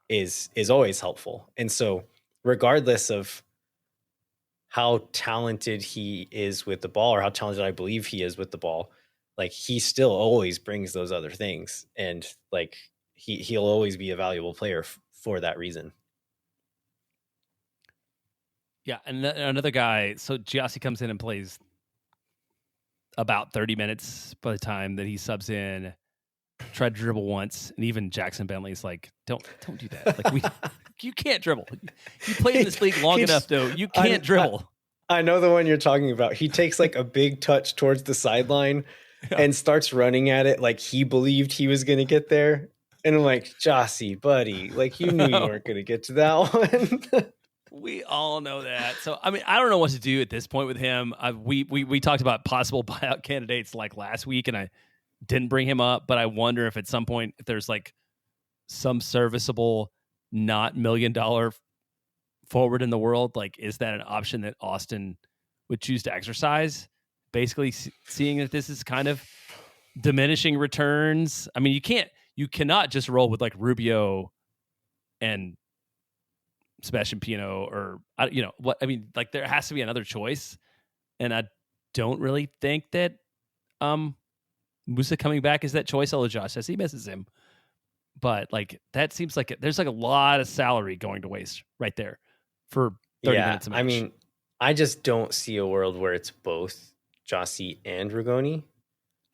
is always helpful. And so regardless of how talented he is with the ball or how talented I believe he is with the ball, like he still always brings those other things. And like he'll always be a valuable player for that reason. Yeah. And another guy, so Giassi comes in and plays about 30 minutes by the time that he subs in. Tried to dribble once, and even Jackson Bentley's like, "Don't do that. Like you can't dribble. You played in this league long enough, though. You can't dribble." I know the one you're talking about. He takes like a big touch towards the sideline and starts running at it like he believed he was going to get there. And I'm like, Jossie, buddy, like you knew you weren't going to get to that one. We all know that. So, I mean, I don't know what to do at this point with him. We talked about possible buyout candidates like last week, and I didn't bring him up, but I wonder if at some point, if there's like some serviceable, not $1 million forward in the world, like, is that an option that Austin would choose to exercise? Basically, seeing that this is kind of diminishing returns. I mean, you cannot just roll with like Rubio and Sebastian Pino, or what I mean, like there has to be another choice, and I don't really think that Musa coming back is that choice. Although Josh says he misses him, but like that seems like there's like a lot of salary going to waste right there for 30 minutes a match. I mean, I just don't see a world where it's both Jossie and Rigoni.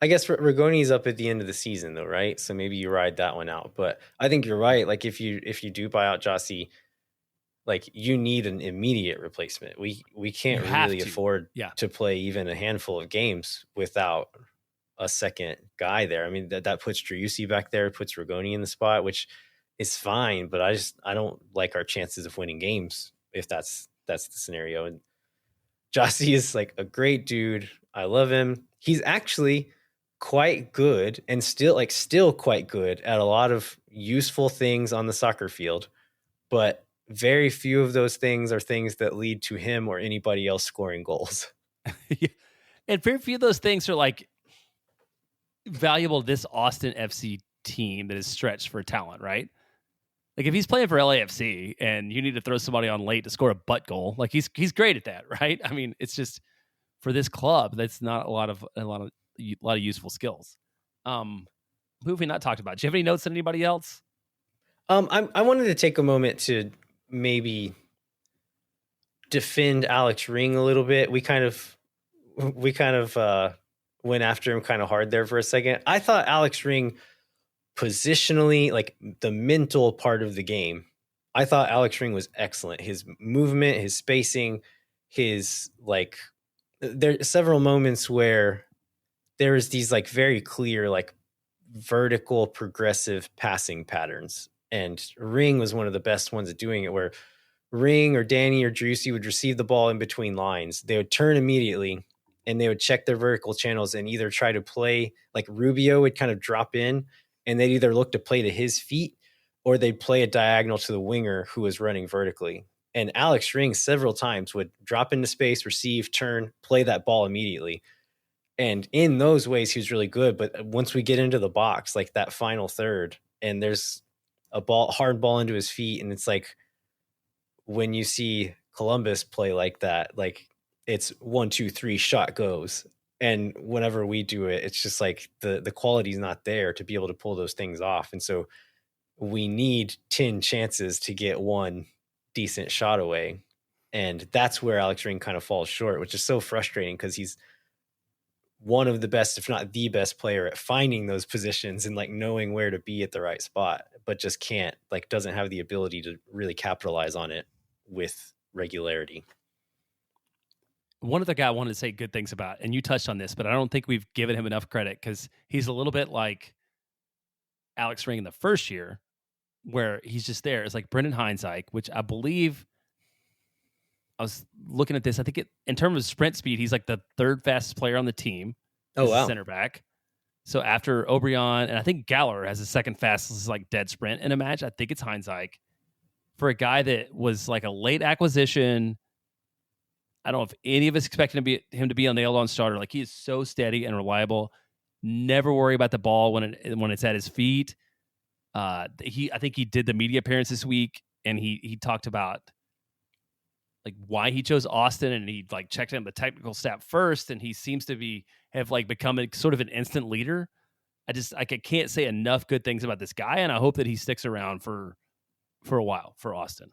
I guess Rigoni's up at the end of the season though, right? So maybe you ride that one out. But I think you're right. Like if you do buy out Jossie, like you need an immediate replacement. We can't really afford to play even a handful of games without a second guy there. I mean, that puts Driussi back there, puts Rigoni in the spot, which is fine, but I don't like our chances of winning games if that's the scenario. And Jossie is like a great dude. I love him. He's actually quite good and still quite good at a lot of useful things on the soccer field, but very few of those things are things that lead to him or anybody else scoring goals. Yeah. And very few of those things are like valuable to this Austin FC team that is stretched for talent, right? Like if he's playing for LAFC and you need to throw somebody on late to score a butt goal, like he's great at that, right? I mean, it's just for this club, that's not a lot of useful skills. Who have we not talked about? Do you have any notes on anybody else? I wanted to take a moment to maybe defend Alex Ring a little bit. We kind of went after him kind of hard there for a second. I thought Alex Ring positionally, like the mental part of the game, I thought Alex Ring was excellent. His movement, his spacing, his like, there are several moments where there is these like very clear, like vertical progressive passing patterns. And Ring was one of the best ones at doing it, where Ring or Danny or Driussi would receive the ball in between lines. They would turn immediately and they would check their vertical channels and either try to play, like Rubio would kind of drop in and they'd either look to play to his feet or they'd play a diagonal to the winger who was running vertically. And Alex Ring several times would drop into space, receive, turn, play that ball immediately. And in those ways, he was really good. But once we get into the box, like that final third, and there's a hard ball into his feet, and it's like when you see Columbus play like that, like it's 1, 2, 3, shot goes. And whenever we do it, it's just like the quality's not there to be able to pull those things off. And so we need 10 chances to get one decent shot away. And that's where Alex Ring kind of falls short, which is so frustrating because he's one of the best, if not the best player at finding those positions and like knowing where to be at the right spot, but just can't, like doesn't have the ability to really capitalize on it with regularity. One other guy I wanted to say good things about, and you touched on this, but I don't think we've given him enough credit because he's a little bit like Alex Ring in the first year, where he's just there. It's like Brendan Heinzike, which I believe, I was looking at this, I think in terms of sprint speed, he's like the third fastest player on the team. Oh, wow. Center back. So after Obrian, and I think Galler has the second fastest like dead sprint in a match. I think it's Heinzike. For a guy that was like a late acquisition, I don't know if any of us expected him to be a nailed-on starter. Like he is so steady and reliable. Never worry about the ball when it's at his feet. I think he did the media appearance this week, and he talked about like why he chose Austin, and he like checked in the technical staff first, and he seems to have like become sort of an instant leader. I can't say enough good things about this guy, and I hope that he sticks around for a while for Austin.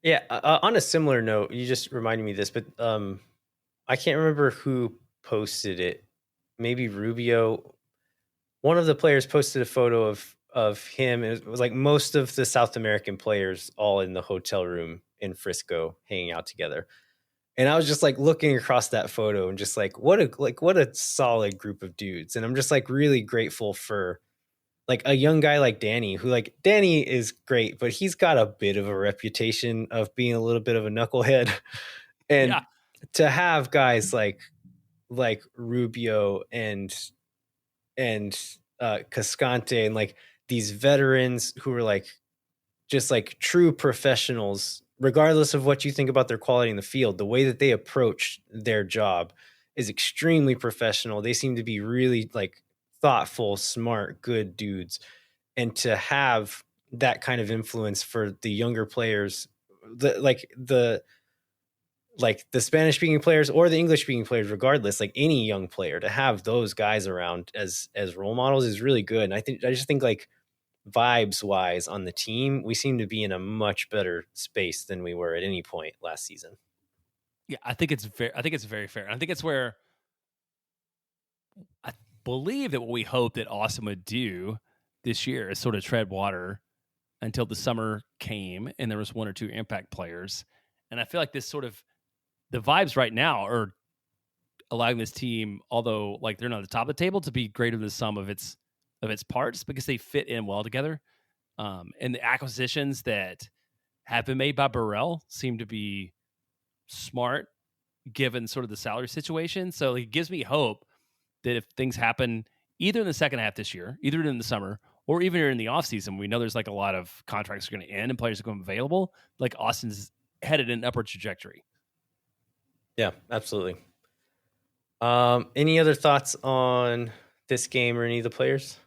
Yeah, on a similar note, you just reminded me of this, but I can't remember who posted it. Maybe Rubio. One of the players posted a photo of him. It was like most of the South American players all in the hotel room in Frisco hanging out together. And I was just like looking across that photo and just like what a solid group of dudes. And I'm just like really grateful for like a young guy like Danny, who like Danny is great, but he's got a bit of a reputation of being a little bit of a knucklehead. And to have guys like Rubio and Cascante and like these veterans who are like just like true professionals, regardless of what you think about their quality in the field, the way that they approach their job is extremely professional. They seem to be really like thoughtful, smart, good dudes. And to have that kind of influence for the younger players, the Spanish speaking players or the English speaking players, regardless, like any young player, to have those guys around as role models is really good. And I just think like vibes wise on the team, we seem to be in a much better space than we were at any point last season. Yeah, I think it's very fair. I think it's where I believe that what we hoped that Austin would do this year is sort of tread water until the summer came and there was one or two impact players. And I feel like this sort of the vibes right now are allowing this team, although like they're not at the top of the table, to be greater than the sum of its parts because they fit in well together. And the acquisitions that have been made by Burrell seem to be smart given sort of the salary situation. So it gives me hope that if things happen either in the second half this year, either in the summer, or even in the offseason, we know there's like a lot of contracts are going to end and players are going to be available, like Austin's headed in an upward trajectory. Yeah, absolutely. Any other thoughts on this game or any of the players?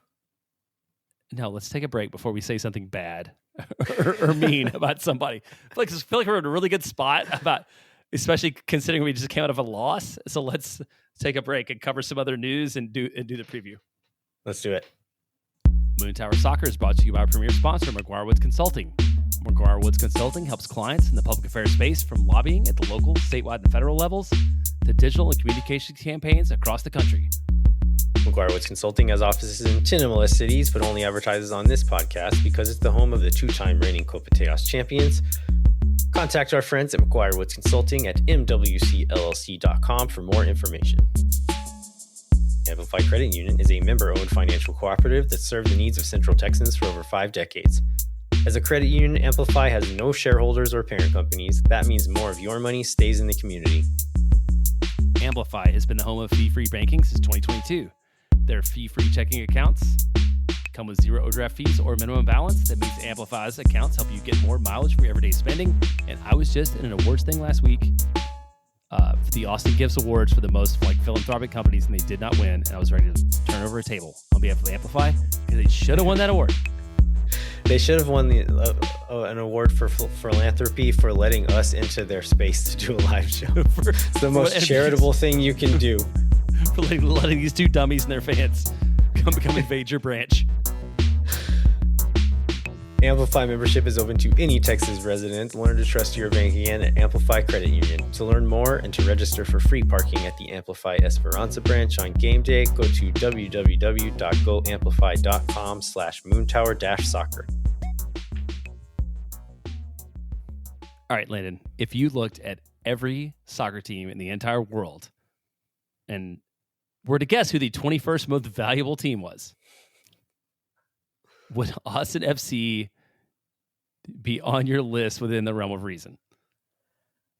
No, let's take a break before we say something bad or mean about somebody. I feel like we're in a really good spot especially considering we just came out of a loss. So let's take a break and cover some other news and do the preview. Let's do it. Moon Tower Soccer is brought to you by our premier sponsor, McGuire Woods Consulting. McGuire Woods Consulting helps clients in the public affairs space from lobbying at the local, statewide, and federal levels to digital and communication campaigns across the country. McGuire Woods Consulting has offices in 10 MLS cities, but only advertises on this podcast because it's the home of the two-time reigning Copa Tejas champions. Contact our friends at McGuire Woods Consulting at mwcllc.com for more information. Amplify Credit Union is a member-owned financial cooperative that served the needs of Central Texans for over 5 decades. As a credit union, Amplify has no shareholders or parent companies. That means more of your money stays in the community. Amplify has been the home of fee-free banking since 2022. Their fee-free checking accounts come with zero overdraft fees or minimum balance. That means Amplify's accounts help you get more mileage for your everyday spending. And I was just in an awards thing last week for the Austin Gifts Awards for the most like philanthropic companies, and they did not win. And I was ready to turn over a table on behalf of Amplify because they should have won that award. They should have won an award for philanthropy for letting us into their space to do a live show. It's the most charitable thing you can do. For letting these two dummies and their fans come invade your branch. Amplify membership is open to any Texas resident. Learn to trust your bank again at Amplify Credit Union. To learn more and to register for free parking at the Amplify Esperanza branch on game day, go to www.goamplify.com/moontower-soccer. All right, Landon, if you looked at every soccer team in the entire world and were to guess who the 21st most valuable team was, would Austin FC be on your list within the realm of reason?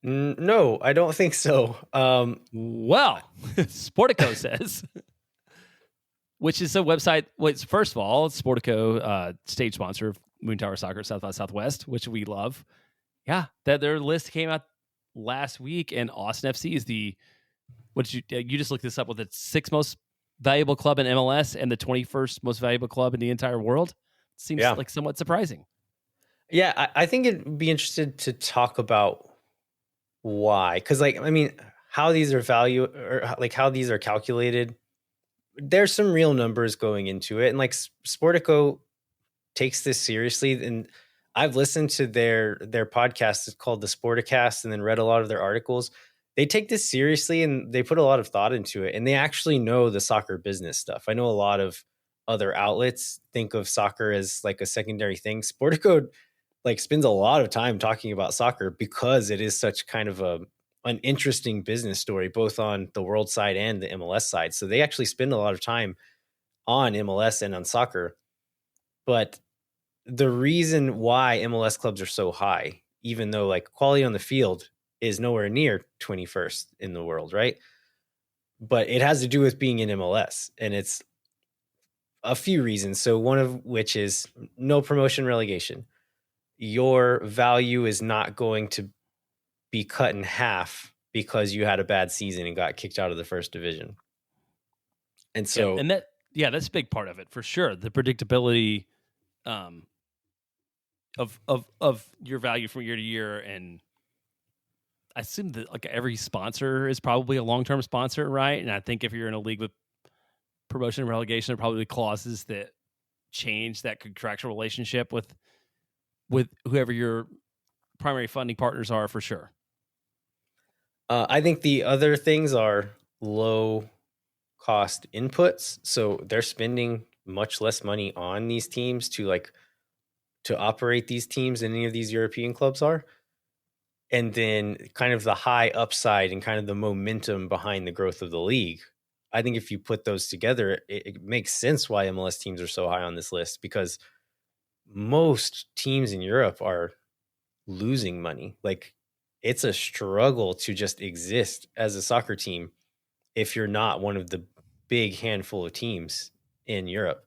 No, I don't think so. Well, Sportico says, which is a website. Well, first of all, Sportico, stage sponsor of Moon Tower Soccer South by Southwest, which we love. Yeah, that their list came out last week, and Austin FC is you just looked this up with the 6th most valuable club in MLS and the 21st most valuable club in the entire world. Seems like somewhat surprising. Yeah, I think it'd be interested to talk about why, because how these are how these are calculated. There's some real numbers going into it, and Sportico takes this seriously. And I've listened to their podcast. It's called the Sporticast, and then read a lot of their articles. They take this seriously and they put a lot of thought into it, and they actually know the soccer business stuff. I know a lot of other outlets think of soccer as like a secondary thing. Sportico spends a lot of time talking about soccer because it is such kind of an interesting business story, both on the world side and the MLS side. So they actually spend a lot of time on MLS and on soccer. But the reason why MLS clubs are so high, even though like quality on the field is nowhere near 21st in the world, right? But it has to do with being in MLS, and it's a few reasons. So one of which is no promotion relegation. Your value is not going to be cut in half because you had a bad season and got kicked out of the first division. And so, and that's a big part of it for sure. The predictability of your value from year to year, and I assume that like every sponsor is probably a long-term sponsor, right? And I think if you're in a league with promotion and relegation, there are probably clauses that change that contractual relationship with whoever your primary funding partners are, for sure. I think the other things are low cost inputs. So they're spending much less money on these teams to operate these teams than any of these European clubs are. And then kind of the high upside and kind of the momentum behind the growth of the league. I think if you put those together, it makes sense why MLS teams are so high on this list, because most teams in Europe are losing money. Like, it's a struggle to just exist as a soccer team if you're not one of the big handful of teams in Europe.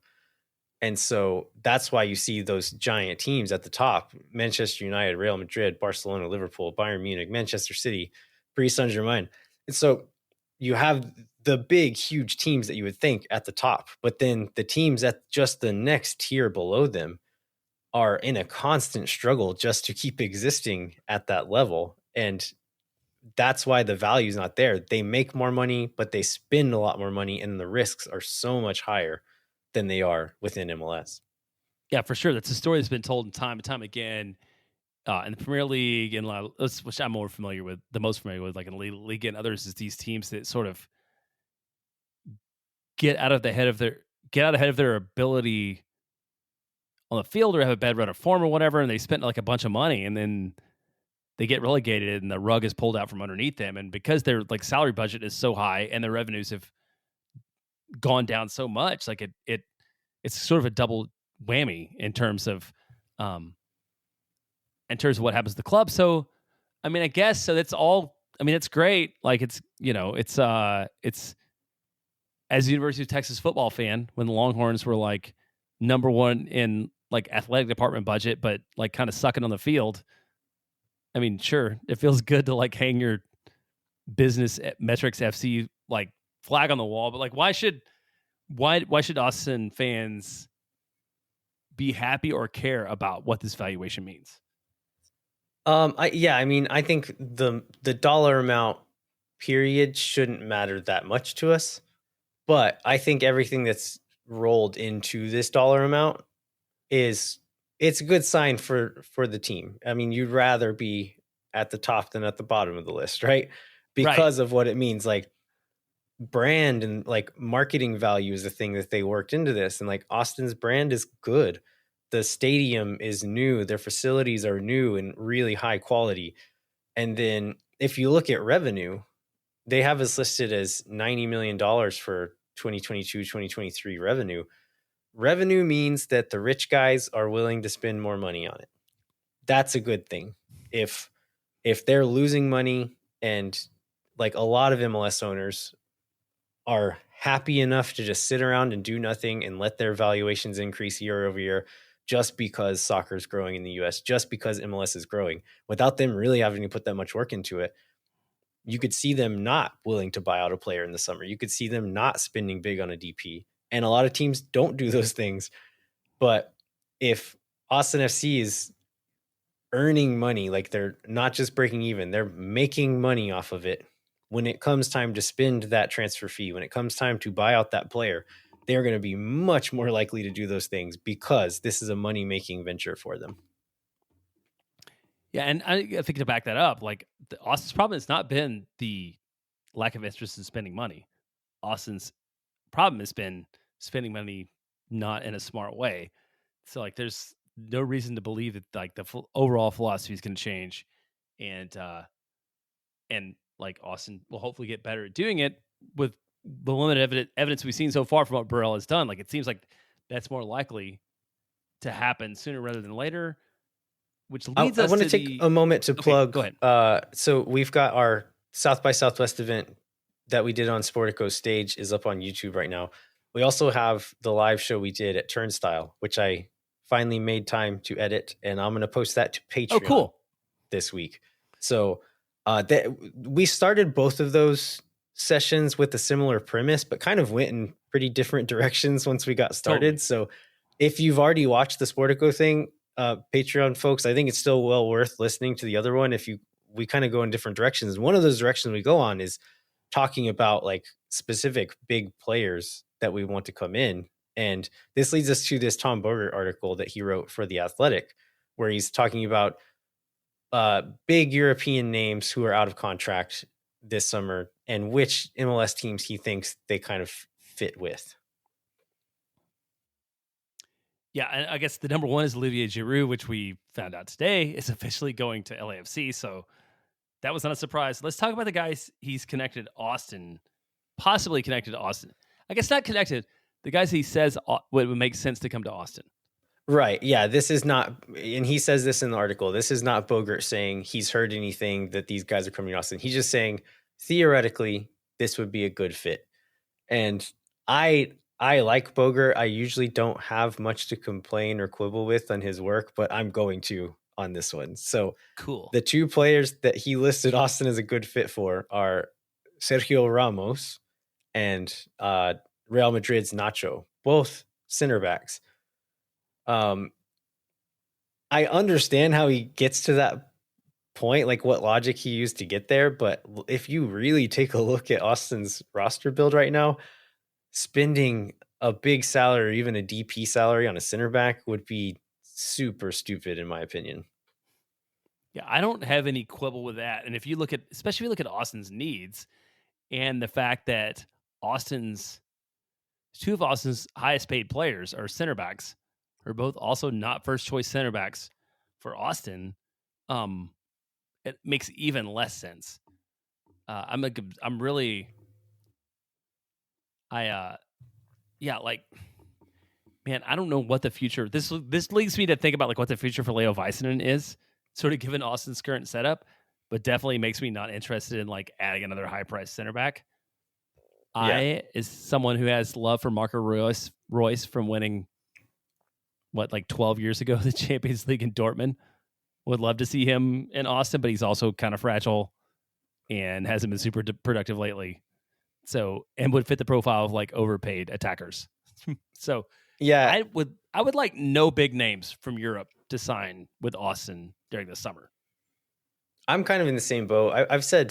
And so that's why you see those giant teams at the top: Manchester United, Real Madrid, Barcelona, Liverpool, Bayern Munich, Manchester City, Paris Saint-Germain. And so you have the big, huge teams that you would think at the top, but then the teams at just the next tier below them are in a constant struggle just to keep existing at that level. And that's why the value is not there. They make more money, but they spend a lot more money, and the risks are so much higher than they are within MLS. Yeah, for sure. That's a story that's been told time and time again in the Premier League, and which I'm most familiar with, like in the League and others, is these teams that sort of get out ahead of their ability on the field, or have a bad run of form or whatever, and they spent like a bunch of money, and then they get relegated and the rug is pulled out from underneath them. And because their like salary budget is so high and their revenues have gone down so much, like it's sort of a double whammy in terms of what happens to the club. So I mean, I guess so. That's all. I mean, it's great. Like it's as a University of Texas football fan, when the Longhorns were like number one in like athletic department budget, but like kind of sucking on the field. I mean, sure, it feels good to like hang your business metrics FC like flag on the wall, but like why should Austin fans be happy or care about what this valuation means? I mean, I think the dollar amount period shouldn't matter that much to us, but I think everything that's rolled into this dollar amount it's a good sign for the team. I mean, you'd rather be at the top than at the bottom of the list, right? Because of what it means. Like, brand and like marketing value is the thing that they worked into this, and like Austin's brand is good. The stadium is new, their facilities are new and really high quality. And then if you look at revenue, they have us listed as $90 million for 2022-2023 revenue. Revenue means that the rich guys are willing to spend more money on it. That's a good thing. If they're losing money, and like a lot of MLS owners are happy enough to just sit around and do nothing and let their valuations increase year over year just because soccer is growing in the US, just because MLS is growing, without them really having to put that much work into it, you could see them not willing to buy out a player in the summer. You could see them not spending big on a DP. And a lot of teams don't do those things. But if Austin FC is earning money, like they're not just breaking even, they're making money off of it. When it comes time to spend that transfer fee, when it comes time to buy out that player, they're going to be much more likely to do those things because this is a money-making venture for them. Yeah, and I think to back that up, like Austin's problem has not been the lack of interest in spending money. Austin's problem has been spending money not in a smart way. So like, there's no reason to believe that like the overall philosophy is going to change, and like Austin will hopefully get better at doing it with the limited evidence we've seen so far from what Burrell has done. Like, it seems like that's more likely to happen sooner rather than later, which I leads us want to to take a moment to Okay, plug. go ahead. So we've got our South by Southwest event that we did on Sportico stage is up on YouTube right now. We also have the live show we did at Turnstile, which I finally made time to edit, and I'm going to post that to Patreon Oh, cool. this week. So we started both of those sessions with a similar premise, but kind of went in pretty different directions once we got started. Totally. So if you've already watched the Sportico thing, Patreon folks, I think it's still well worth listening to the other one. We kind of go in different directions. One of those directions we go on is talking about like specific big players that we want to come in. And this leads us to this Tom Bogert article that he wrote for The Athletic, where he's talking about big European names who are out of contract this summer and which MLS teams he thinks they kind of fit with. Yeah, I guess the number one is Olivier Giroud, which we found out today is officially going to LAFC. So that was not a surprise. Let's talk about the guys he's connected to Austin, possibly connected to Austin. I guess not connected. The guys he says would make sense to come to Austin. Right. Yeah. This is not, and he says this in the article, this is not Bogert saying he's heard anything that these guys are coming to Austin. He's just saying, theoretically, this would be a good fit. And I like Bogert. I usually don't have much to complain or quibble with on his work, but I'm going to on this one. So cool. The two players that he listed Austin as a good fit for are Sergio Ramos and Real Madrid's Nacho, both center backs. I understand how he gets to that point, like what logic he used to get there. But if you really take a look at Austin's roster build right now, spending a big salary or even a DP salary on a center back would be super stupid, in my opinion. Yeah, I don't have any quibble with that. And if you look at, especially if you look at Austin's needs and the fact that two of Austin's highest paid players are center backs, are both also not first choice center backs for Austin, it makes even less sense. Man, I don't know what the future. This leads me to think about like what the future for Leo Väisänen is, sort of given Austin's current setup, but definitely makes me not interested in like adding another high priced center back. Yeah. I, as someone who has love for Marco Royce from winning 12 years ago the Champions League in Dortmund, would love to see him in Austin, but he's also kind of fragile and hasn't been super productive lately. So, and would fit the profile of like overpaid attackers. So, yeah, I would like no big names from Europe to sign with Austin during the summer. I'm kind of in the same boat. I've said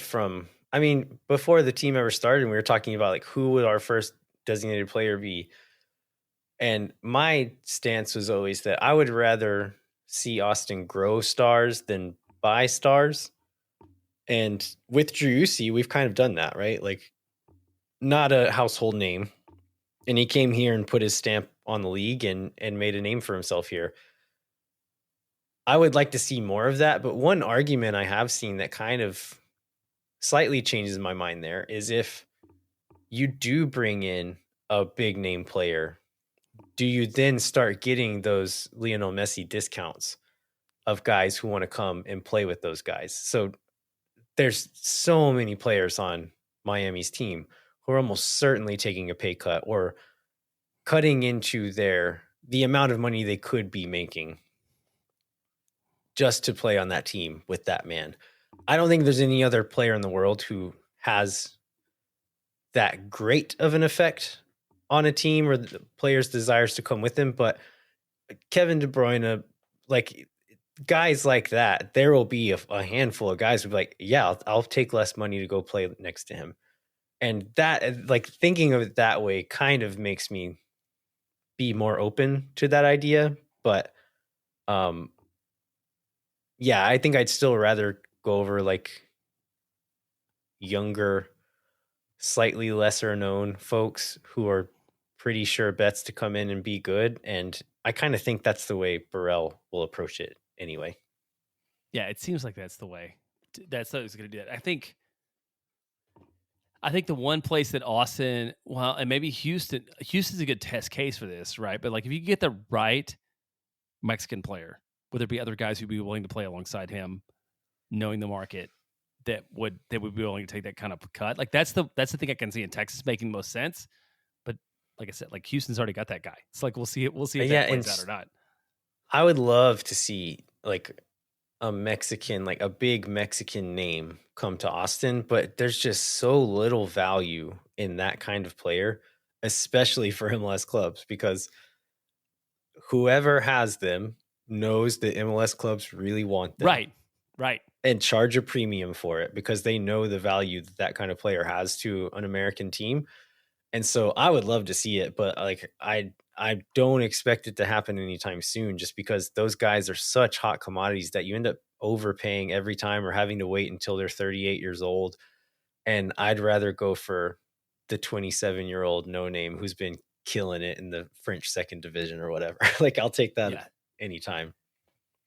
before the team ever started, we were talking about like who would our first designated player be. And my stance was always that I would rather see Austin grow stars than buy stars. And with Driussi, we've kind of done that, right? Like, not a household name. And he came here and put his stamp on the league and made a name for himself here. I would like to see more of that. But one argument I have seen that kind of slightly changes my mind there is if you do bring in a big name player, do you then start getting those Lionel Messi discounts of guys who want to come and play with those guys? So there's so many players on Miami's team who are almost certainly taking a pay cut or cutting into the amount of money they could be making just to play on that team with that man. I don't think there's any other player in the world who has that great of an effect on a team or the player's desires to come with him. But Kevin De Bruyne, like guys like that, there will be a handful of guys who be like, yeah, I'll take less money to go play next to him. And that, like, thinking of it that way kind of makes me be more open to that idea. But yeah, I think I'd still rather go over like younger, slightly lesser known folks who are pretty sure bets to come in and be good. And I kind of think that's the way Burrell will approach it anyway. Yeah, it seems like that's the way. That's how he's going to do it. I think the one place that Austin, well, and maybe Houston's a good test case for this, right? But like if you get the right Mexican player? Would there be other guys who'd be willing to play alongside him, knowing the market that would be willing to take that kind of cut? Like that's the thing I can see in Texas making most sense. But like I said, like Houston's already got that guy. It's like we'll see if that plays out or not. I would love to see like a Mexican, like a big Mexican name come to Austin, but there's just so little value in that kind of player, especially for MLS clubs, because whoever has them knows that MLS clubs really want them. Right. And charge a premium for it because they know the value that kind of player has to an American team. And so I would love to see it, but like I don't expect it to happen anytime soon, just because those guys are such hot commodities that you end up overpaying every time or having to wait until they're 38 years old. And I'd rather go for the 27-year-old no name who's been killing it in the French second division or whatever. Like I'll take that anytime.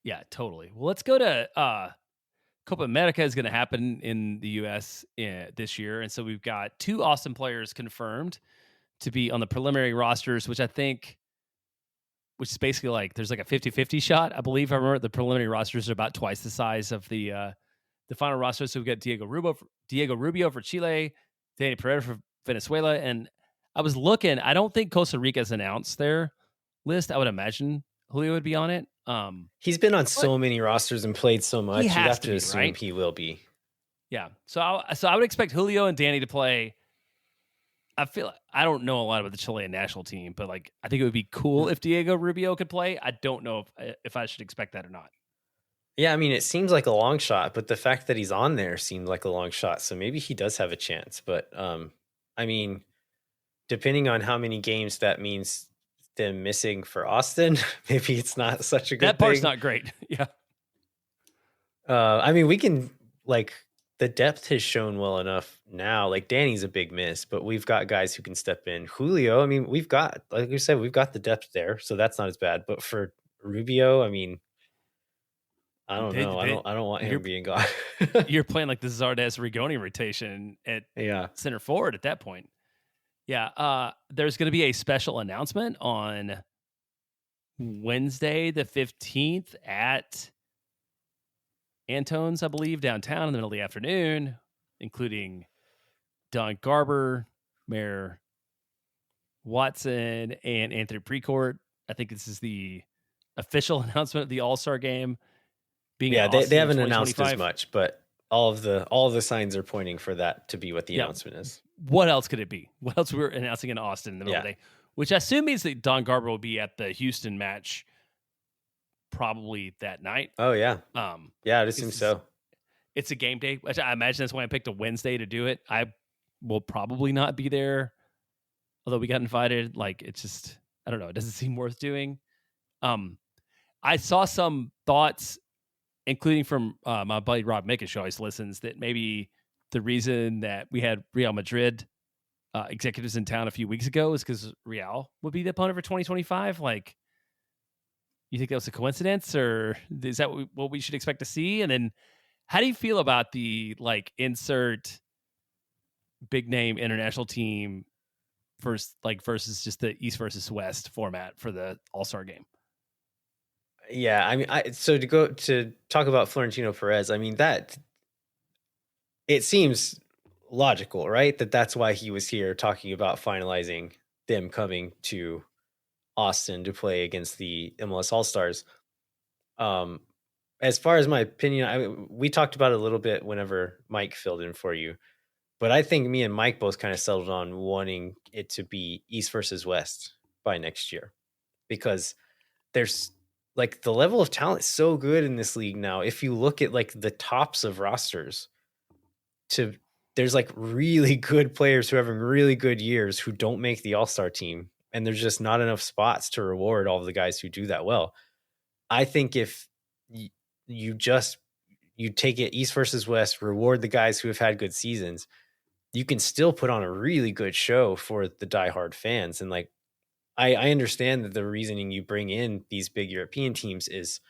Yeah, totally. Well, let's go to Copa America is going to happen in the U.S. This year. And so we've got 2 Austin players confirmed to be on the preliminary rosters, which is basically like there's like a 50-50 shot. I believe I remember the preliminary rosters are about twice the size of the final roster. So we've got Diego Rubio for Chile, Danny Pereira for Venezuela. And I was looking, I don't think Costa Rica's announced their list. I would imagine Julio would be on it. He's been on so many rosters and played so much. You have to assume right? He will be. Yeah. So I would expect Julio and Danny to play. I don't know a lot about the Chilean national team, but like I think it would be cool if Diego Rubio could play. I don't know if I should expect that or not. Yeah, I mean, it seems like a long shot, but the fact that he's on there seems like a long shot. So maybe he does have a chance. But I mean, depending on how many games that means them missing for Austin, maybe it's not such a good That part's thing. not great. Yeah. I mean, we can like the depth has shown well enough now. Like Danny's a big miss, but we've got guys who can step in. Julio, I mean, we've got, like you said, we've got the depth there, so that's not as bad. But for Rubio, I mean, I don't know. I don't want him being gone. You're playing like the Zardes Rigoni rotation at center forward at that point. Yeah. There's going to be a special announcement on Wednesday, the 15th at Antone's, I believe, downtown in the middle of the afternoon, including Don Garber, Mayor Watson, and Anthony Precourt. I think this is the official announcement of the All-Star game. They haven't announced as much, but all of the signs are pointing for that to be what the announcement is. What else could it be? What else we're announcing in Austin in the middle of the day? Which I assume means that Don Garber will be at the Houston match probably that night. Oh yeah. I'd assume so. It's a game day. Which I imagine that's why I picked a Wednesday to do it. I will probably not be there, although we got invited. Like it's just, I don't know. It doesn't seem worth doing. I saw some thoughts, including from my buddy Rob Mickish, who always listens, that maybe the reason that we had Real Madrid executives in town a few weeks ago is because Real would be the opponent for 2025. Like, you think that was a coincidence, or is that what we should expect to see? And then how do you feel about the insert big name international team versus just the East versus West format for the All-Star game? Yeah, I mean, so to talk about Florentino Perez, I mean, that it seems logical, right? That's why he was here talking about finalizing them coming to Austin to play against the MLS All-Stars. As far as my opinion, we talked about it a little bit whenever Mike filled in for you, but I think me and Mike both kind of settled on wanting it to be East versus West by next year, because there's like the level of talent is so good in this league now. If you look at like the tops of rosters, there's like really good players who are having really good years who don't make the All-Star team, and there's just not enough spots to reward all of the guys who do that well. I think if you take it East versus West, reward the guys who have had good seasons, you can still put on a really good show for the diehard fans. And like, I understand that the reasoning you bring in these big European teams is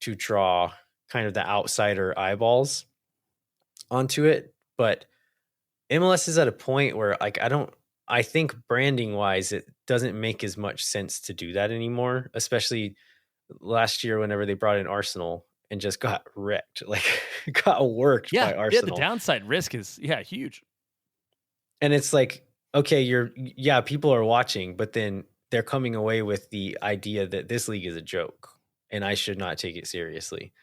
to draw kind of the outsider eyeballs onto it. But MLS is at a point where like, I think branding wise, it doesn't make as much sense to do that anymore, especially last year whenever they brought in Arsenal and just got wrecked, like got worked by Yeah, Arsenal. the downside risk is huge. And it's like, okay, people are watching, but then they're coming away with the idea that this league is a joke and I should not take it seriously.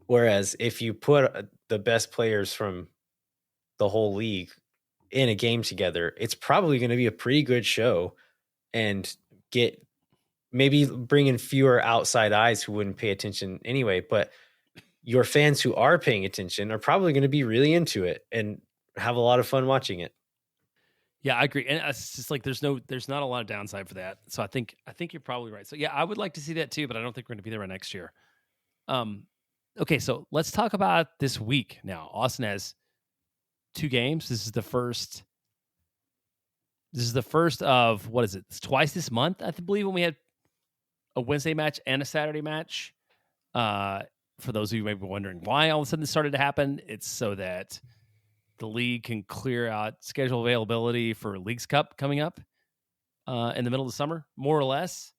Whereas if you put the best players from the whole league in a game together, it's probably going to be a pretty good show and maybe bring in fewer outside eyes who wouldn't pay attention anyway. But your fans who are paying attention are probably going to be really into it and have a lot of fun watching it. Yeah, I agree. And it's just like there's not a lot of downside for that. So I think you're probably right. So yeah, I would like to see that too, but I don't think we're going to be there right next year. Okay, so let's talk about this week now. Austin has 2 games. This is the first of, what is it? It's twice this month, I believe, when we had a Wednesday match and a Saturday match. For those of you who may be wondering why all of a sudden this started to happen, it's so that the league can clear out schedule availability for Leagues Cup coming up in the middle of the summer, more or less,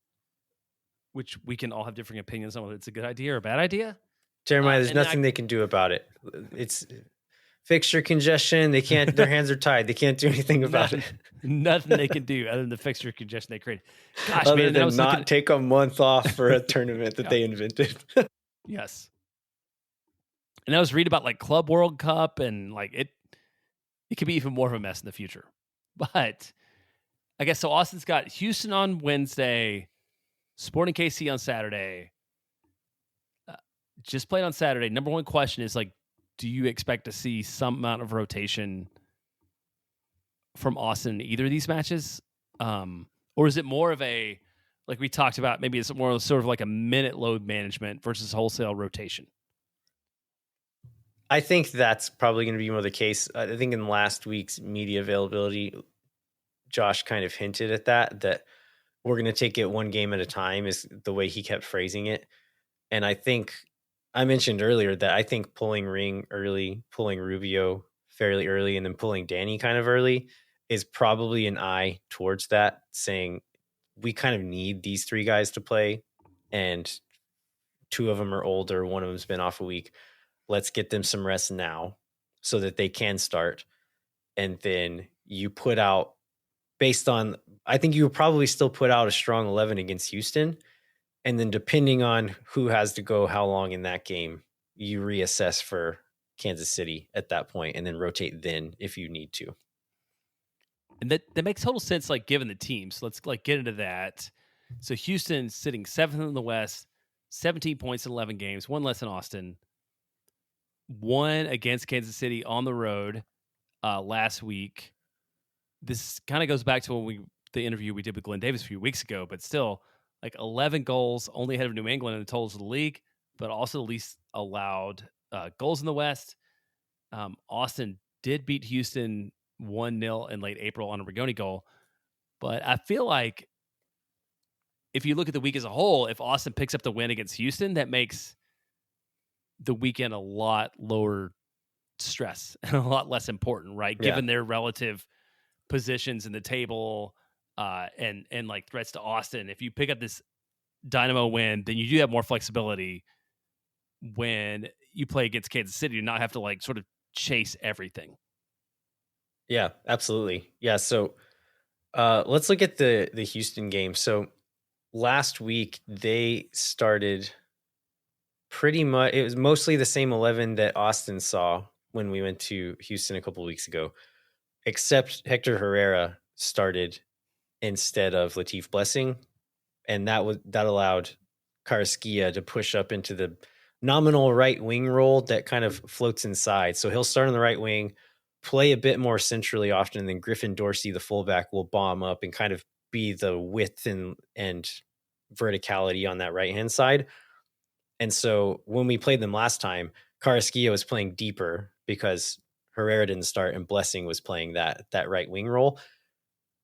which we can all have different opinions on whether it's a good idea or a bad idea. Jeremiah, there's nothing they can do about it. It's fixture congestion. They can't, their hands are tied. They can't do anything about it. Nothing they can do other than the fixture congestion they created. Gosh, other man, than not take a month off for a tournament that they invented. Yes. And I was reading about like Club World Cup and like it could be even more of a mess in the future. But I guess so. Austin's got Houston on Wednesday, Sporting KC on Saturday. Just played on Saturday. Number one question is like, do you expect to see some amount of rotation from Austin in either of these matches? Or is it more of a, like we talked about, maybe it's more sort of like a minute load management versus wholesale rotation? I think that's probably going to be more the case. I think in last week's media availability, Josh kind of hinted at that we're going to take it one game at a time is the way he kept phrasing it. And I think I mentioned earlier that I think pulling Ring early, pulling Rubio fairly early, and then pulling Danny kind of early is probably an eye towards that, saying we kind of need these 3 guys to play, and 2 of them are older. One of them's been off a week. Let's get them some rest now so that they can start. And then you put out, based on, I think you would probably still put out a strong 11 against Houston. And then depending on who has to go how long in that game, you reassess for Kansas City at that point and then rotate then if you need to. And that makes total sense, like given the teams. Let's like get into that. So Houston's sitting 7th in the West, 17 points in 11 games, 1 less than Austin. 1 against Kansas City on the road last week. This kind of goes back to the interview we did with Glenn Davis a few weeks ago, but still, like 11 goals, only ahead of New England in the totals of the league, but also the least allowed goals in the West. Austin did beat Houston 1-0 in late April on a Rigoni goal, but I feel like if you look at the week as a whole, if Austin picks up the win against Houston, that makes the weekend a lot lower stress and a lot less important, right? Yeah. Given their relative positions in the table and like threats to Austin. If you pick up this Dynamo win, then you do have more flexibility when you play against Kansas City to not have to like sort of chase everything. Yeah, absolutely. Yeah. So let's look at the Houston game. So last week they started pretty much, it was mostly the same 11 that Austin saw when we went to Houston a couple of weeks ago, except Hector Herrera started instead of Latif Blessing. And that allowed Carrasquilla to push up into the nominal right wing role that kind of floats inside. So he'll start on the right wing, play a bit more centrally often, and then Griffin Dorsey, the fullback, will bomb up and kind of be the width and verticality on that right-hand side. And so when we played them last time, Carrasquilla was playing deeper because Herrera didn't start and Blessing was playing that right wing role.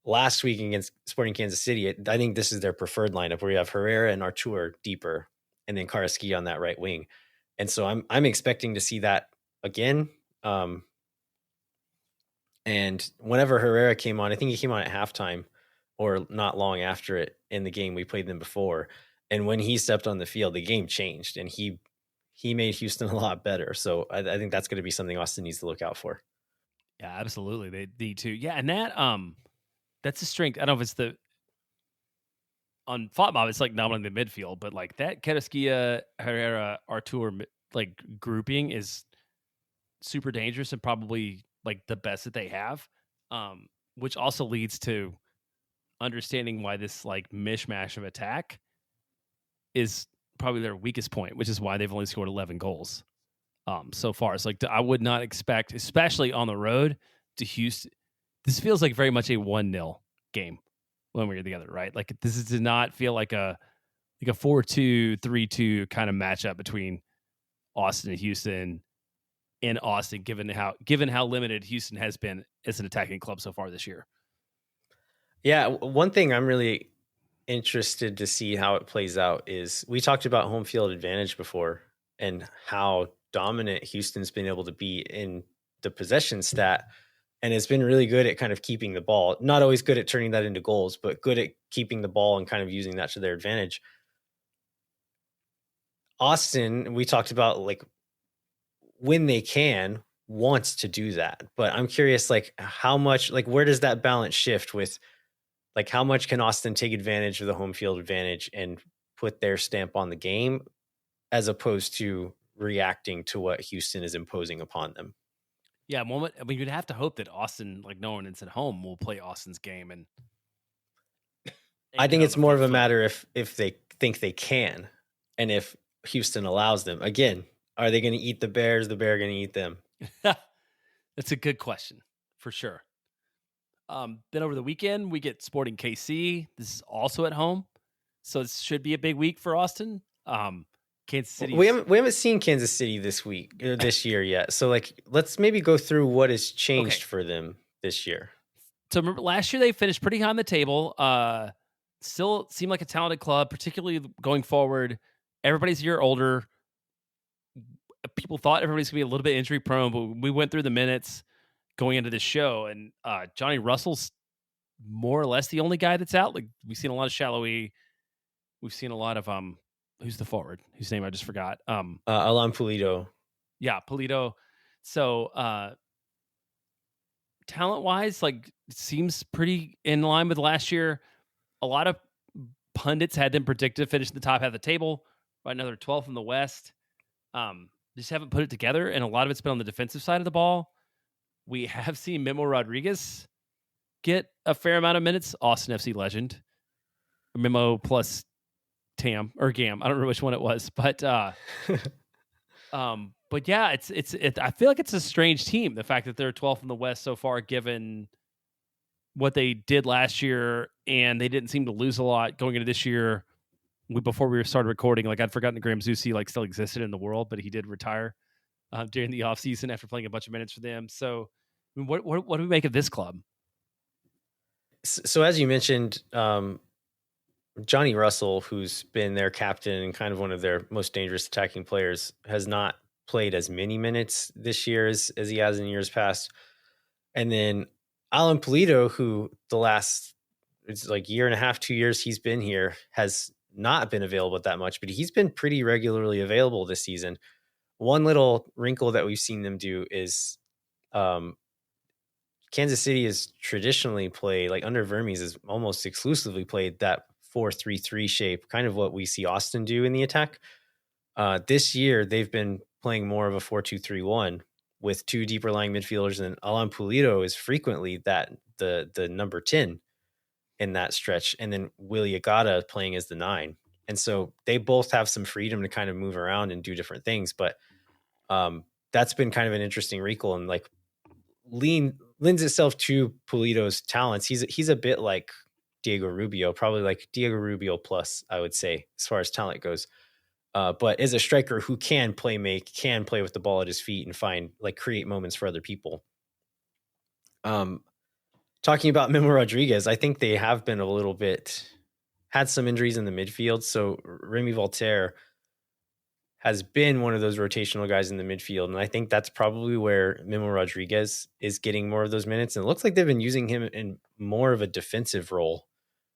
Last week against Sporting Kansas City, I think this is their preferred lineup where you have Herrera and Artur deeper and then Carrasquilla on that right wing. And so I'm expecting to see that again. And whenever Herrera came on, I think he came on at halftime or not long after it in the game we played them before. And when he stepped on the field, the game changed, and he made Houston a lot better. So I think that's going to be something Austin needs to look out for. Yeah, absolutely. They need to. Yeah, and that's a strength. I don't know if it's the on FOTMOB, it's like nominally the midfield, but like that Carrasquilla, Herrera, Artur like grouping is super dangerous and probably like the best that they have. Which also leads to understanding why this like mishmash of attack is probably their weakest point, which is why they've only scored 11 goals so far. It's like I would not expect, especially on the road to Houston. This feels like very much a 1-0 game one way or the other, right? Like this does not feel like a 4-2, 3-2 kind of matchup between Austin and Houston in Austin, given how limited Houston has been as an attacking club so far this year. Yeah, one thing I'm really interested to see how it plays out is we talked about home field advantage before and how dominant Houston's been able to be in the possession stat, and it's been really good at kind of keeping the ball. Not always good at turning that into goals, but good at keeping the ball and kind of using that to their advantage. Austin, we talked about like when they can, wants to do that. But I'm curious, like how much, like where does that balance shift with like how much can Austin take advantage of the home field advantage and put their stamp on the game as opposed to reacting to what Houston is imposing upon them? Yeah, moment. I mean, you'd have to hope that Austin, like no one that's at home, will play Austin's game and I think get on it's the more front of a foot. matter if they think they can, and if Houston allows them. Again, are they going to eat the Bears? The Bear going to eat them? That's a good question for sure. Then over the weekend we get Sporting KC. This is also at home, so this should be a big week for Austin. Kansas City. We haven't seen Kansas City this year yet. So like, let's maybe go through what has changed for them this year. So remember last year they finished pretty high on the table. Still seemed like a talented club, particularly going forward. Everybody's a year older. People thought everybody's gonna be a little bit injury prone, but we went through the minutes going into the show, and Johnny Russell's more or less the only guy that's out. Like we've seen a lot of Shallowy. We've seen a lot of who's the forward? Whose name I just forgot. Alan Pulido. Yeah, Pulido. So talent wise, like it seems pretty in line with last year. A lot of pundits had them predicted to finish in the top half of the table, right? Another 12th in the West. Just haven't put it together, and a lot of it's been on the defensive side of the ball. We have seen Memo Rodriguez get a fair amount of minutes. Austin FC legend. Memo plus Tam or Gam. I don't remember which one it was, but yeah, I feel like it's a strange team. The fact that they're 12th in the West so far, given what they did last year, and they didn't seem to lose a lot going into this year. Before we started recording, like I'd forgotten Graham Zusi like still existed in the world, but he did retire during the offseason after playing a bunch of minutes for them. So, I mean, what do we make of this club? So as you mentioned, Johnny Russell, who's been their captain and kind of one of their most dangerous attacking players, has not played as many minutes this year as he has in years past. And then Alan Pulido, who the last it's like year and a half, 2 years he's been here, has not been available that much, but he's been pretty regularly available this season. One little wrinkle that we've seen them do is Kansas City has traditionally played, like under Vermes, is almost exclusively played that 4-3-3 shape, kind of what we see Austin do in the attack. This year, they've been playing more of a 4-2-3-1 with two deeper lying midfielders, and Alan Pulido is frequently the number 10 in that stretch, and then Willie Agata playing as the 9. And so they both have some freedom to kind of move around and do different things, but that's been kind of an interesting wrinkle and like lends itself to Pulido's talents. He's a bit like Diego Rubio, probably like Diego Rubio plus, I would say, as far as talent goes. But as a striker who can can play with the ball at his feet and create moments for other people. Talking about Memo Rodriguez, I think they have been a little bit, had some injuries in the midfield. So Remy Voltaire has been one of those rotational guys in the midfield. And I think that's probably where Memo Rodriguez is getting more of those minutes. And it looks like they've been using him in more of a defensive role,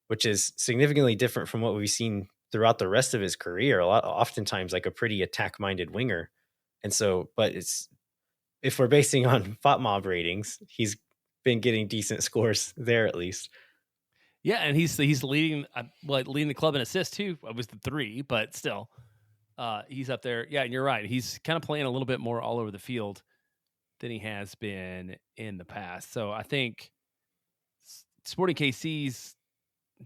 which is significantly different from what we've seen throughout the rest of his career, oftentimes like a pretty attack-minded winger. And so, but if we're basing on FOTMob ratings, he's been getting decent scores there at least. Yeah, and he's leading leading the club in assists too. It was the 3, but still, he's up there. Yeah, and you're right. He's kind of playing a little bit more all over the field than he has been in the past. So I think Sporting KC's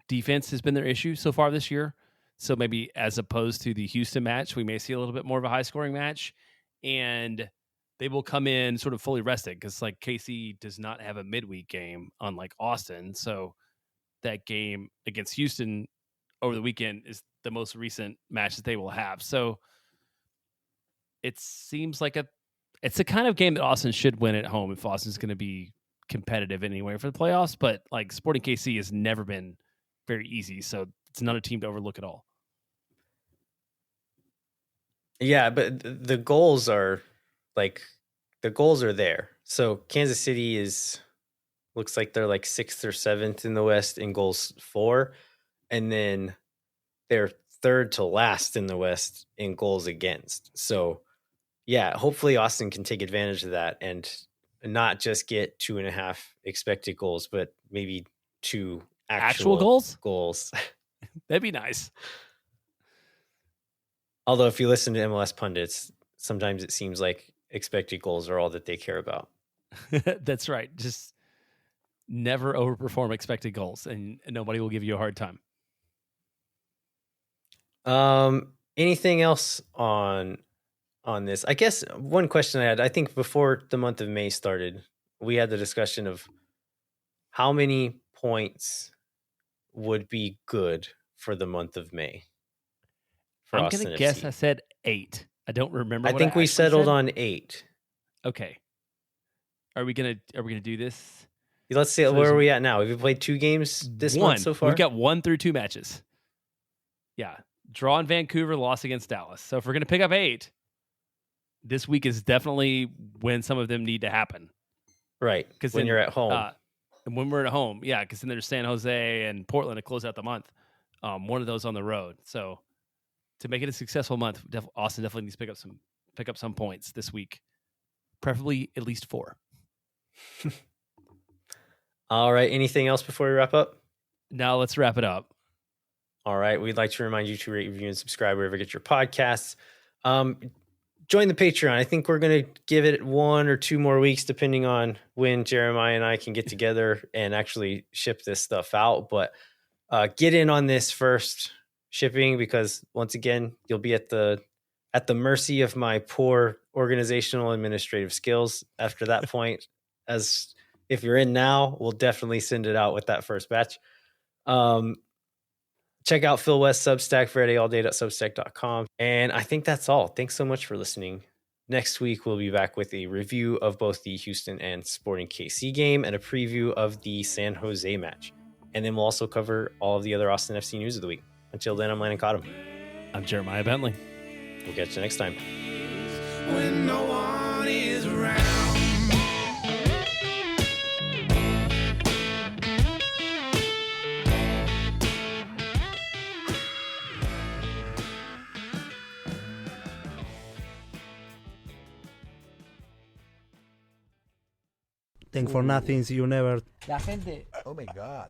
defense has been their issue so far this year. So maybe as opposed to the Houston match, we may see a little bit more of a high-scoring match, and they will come in sort of fully rested because like KC does not have a midweek game unlike Austin. So that game against Houston over the weekend is the most recent match that they will have. So it seems like it's the kind of game that Austin should win at home if Austin's going to be competitive anyway for the playoffs. But like Sporting KC has never been very easy, so it's not a team to overlook at all. Yeah, but the goals are there. So Kansas City looks like they're like 6th or 7th in the West in goals for, and then they're 3rd to last in the West in goals against. So yeah, hopefully Austin can take advantage of that and not just get 2.5 expected goals, but maybe 2 actual goals. That'd be nice. Although if you listen to MLS pundits, sometimes it seems like expected goals are all that they care about. That's right. Just never overperform expected goals, and nobody will give you a hard time. Anything else on this? I guess one question I had, I think before the month of May started, we had the discussion of how many points would be good for the month of May. I'm going to guess I said 8. I don't remember. I think we settled on 8. Okay. Are we gonna do this? Let's see. Where are we at now? Have we played 2 games this month so far? We've got 1 through 2 matches. Yeah. Draw in Vancouver, loss against Dallas. So if we're going to pick up 8, this week is definitely when some of them need to happen. Right. Because when you're at home. And when we're at home, yeah, because then there's San Jose and Portland to close out the month. One of those on the road. So to make it a successful month, Austin definitely needs to pick up some points this week. Preferably at least 4. All right. Anything else before we wrap up? Now let's wrap it up. All right. We'd like to remind you to rate, review, and subscribe wherever you get your podcasts. Join the Patreon. I think we're going to give it 1 or 2 more weeks, depending on when Jeremiah and I can get together and actually ship this stuff out. But get in on this first shipping, because once again, you'll be at the mercy of my poor organizational administrative skills after that point. As if you're in now, we'll definitely send it out with that first batch. Check out Phil West's Substack, VerdeAllDay.substack.com. And I think that's all. Thanks so much for listening. Next week, we'll be back with a review of both the Houston and Sporting KC game and a preview of the San Jose match. And then we'll also cover all of the other Austin FC news of the week. Until then, I'm Landon Cottom. I'm Jeremiah Bentley. We'll catch you next time. When no one is around. Thank for nothing, see you never. La gente. Oh my God.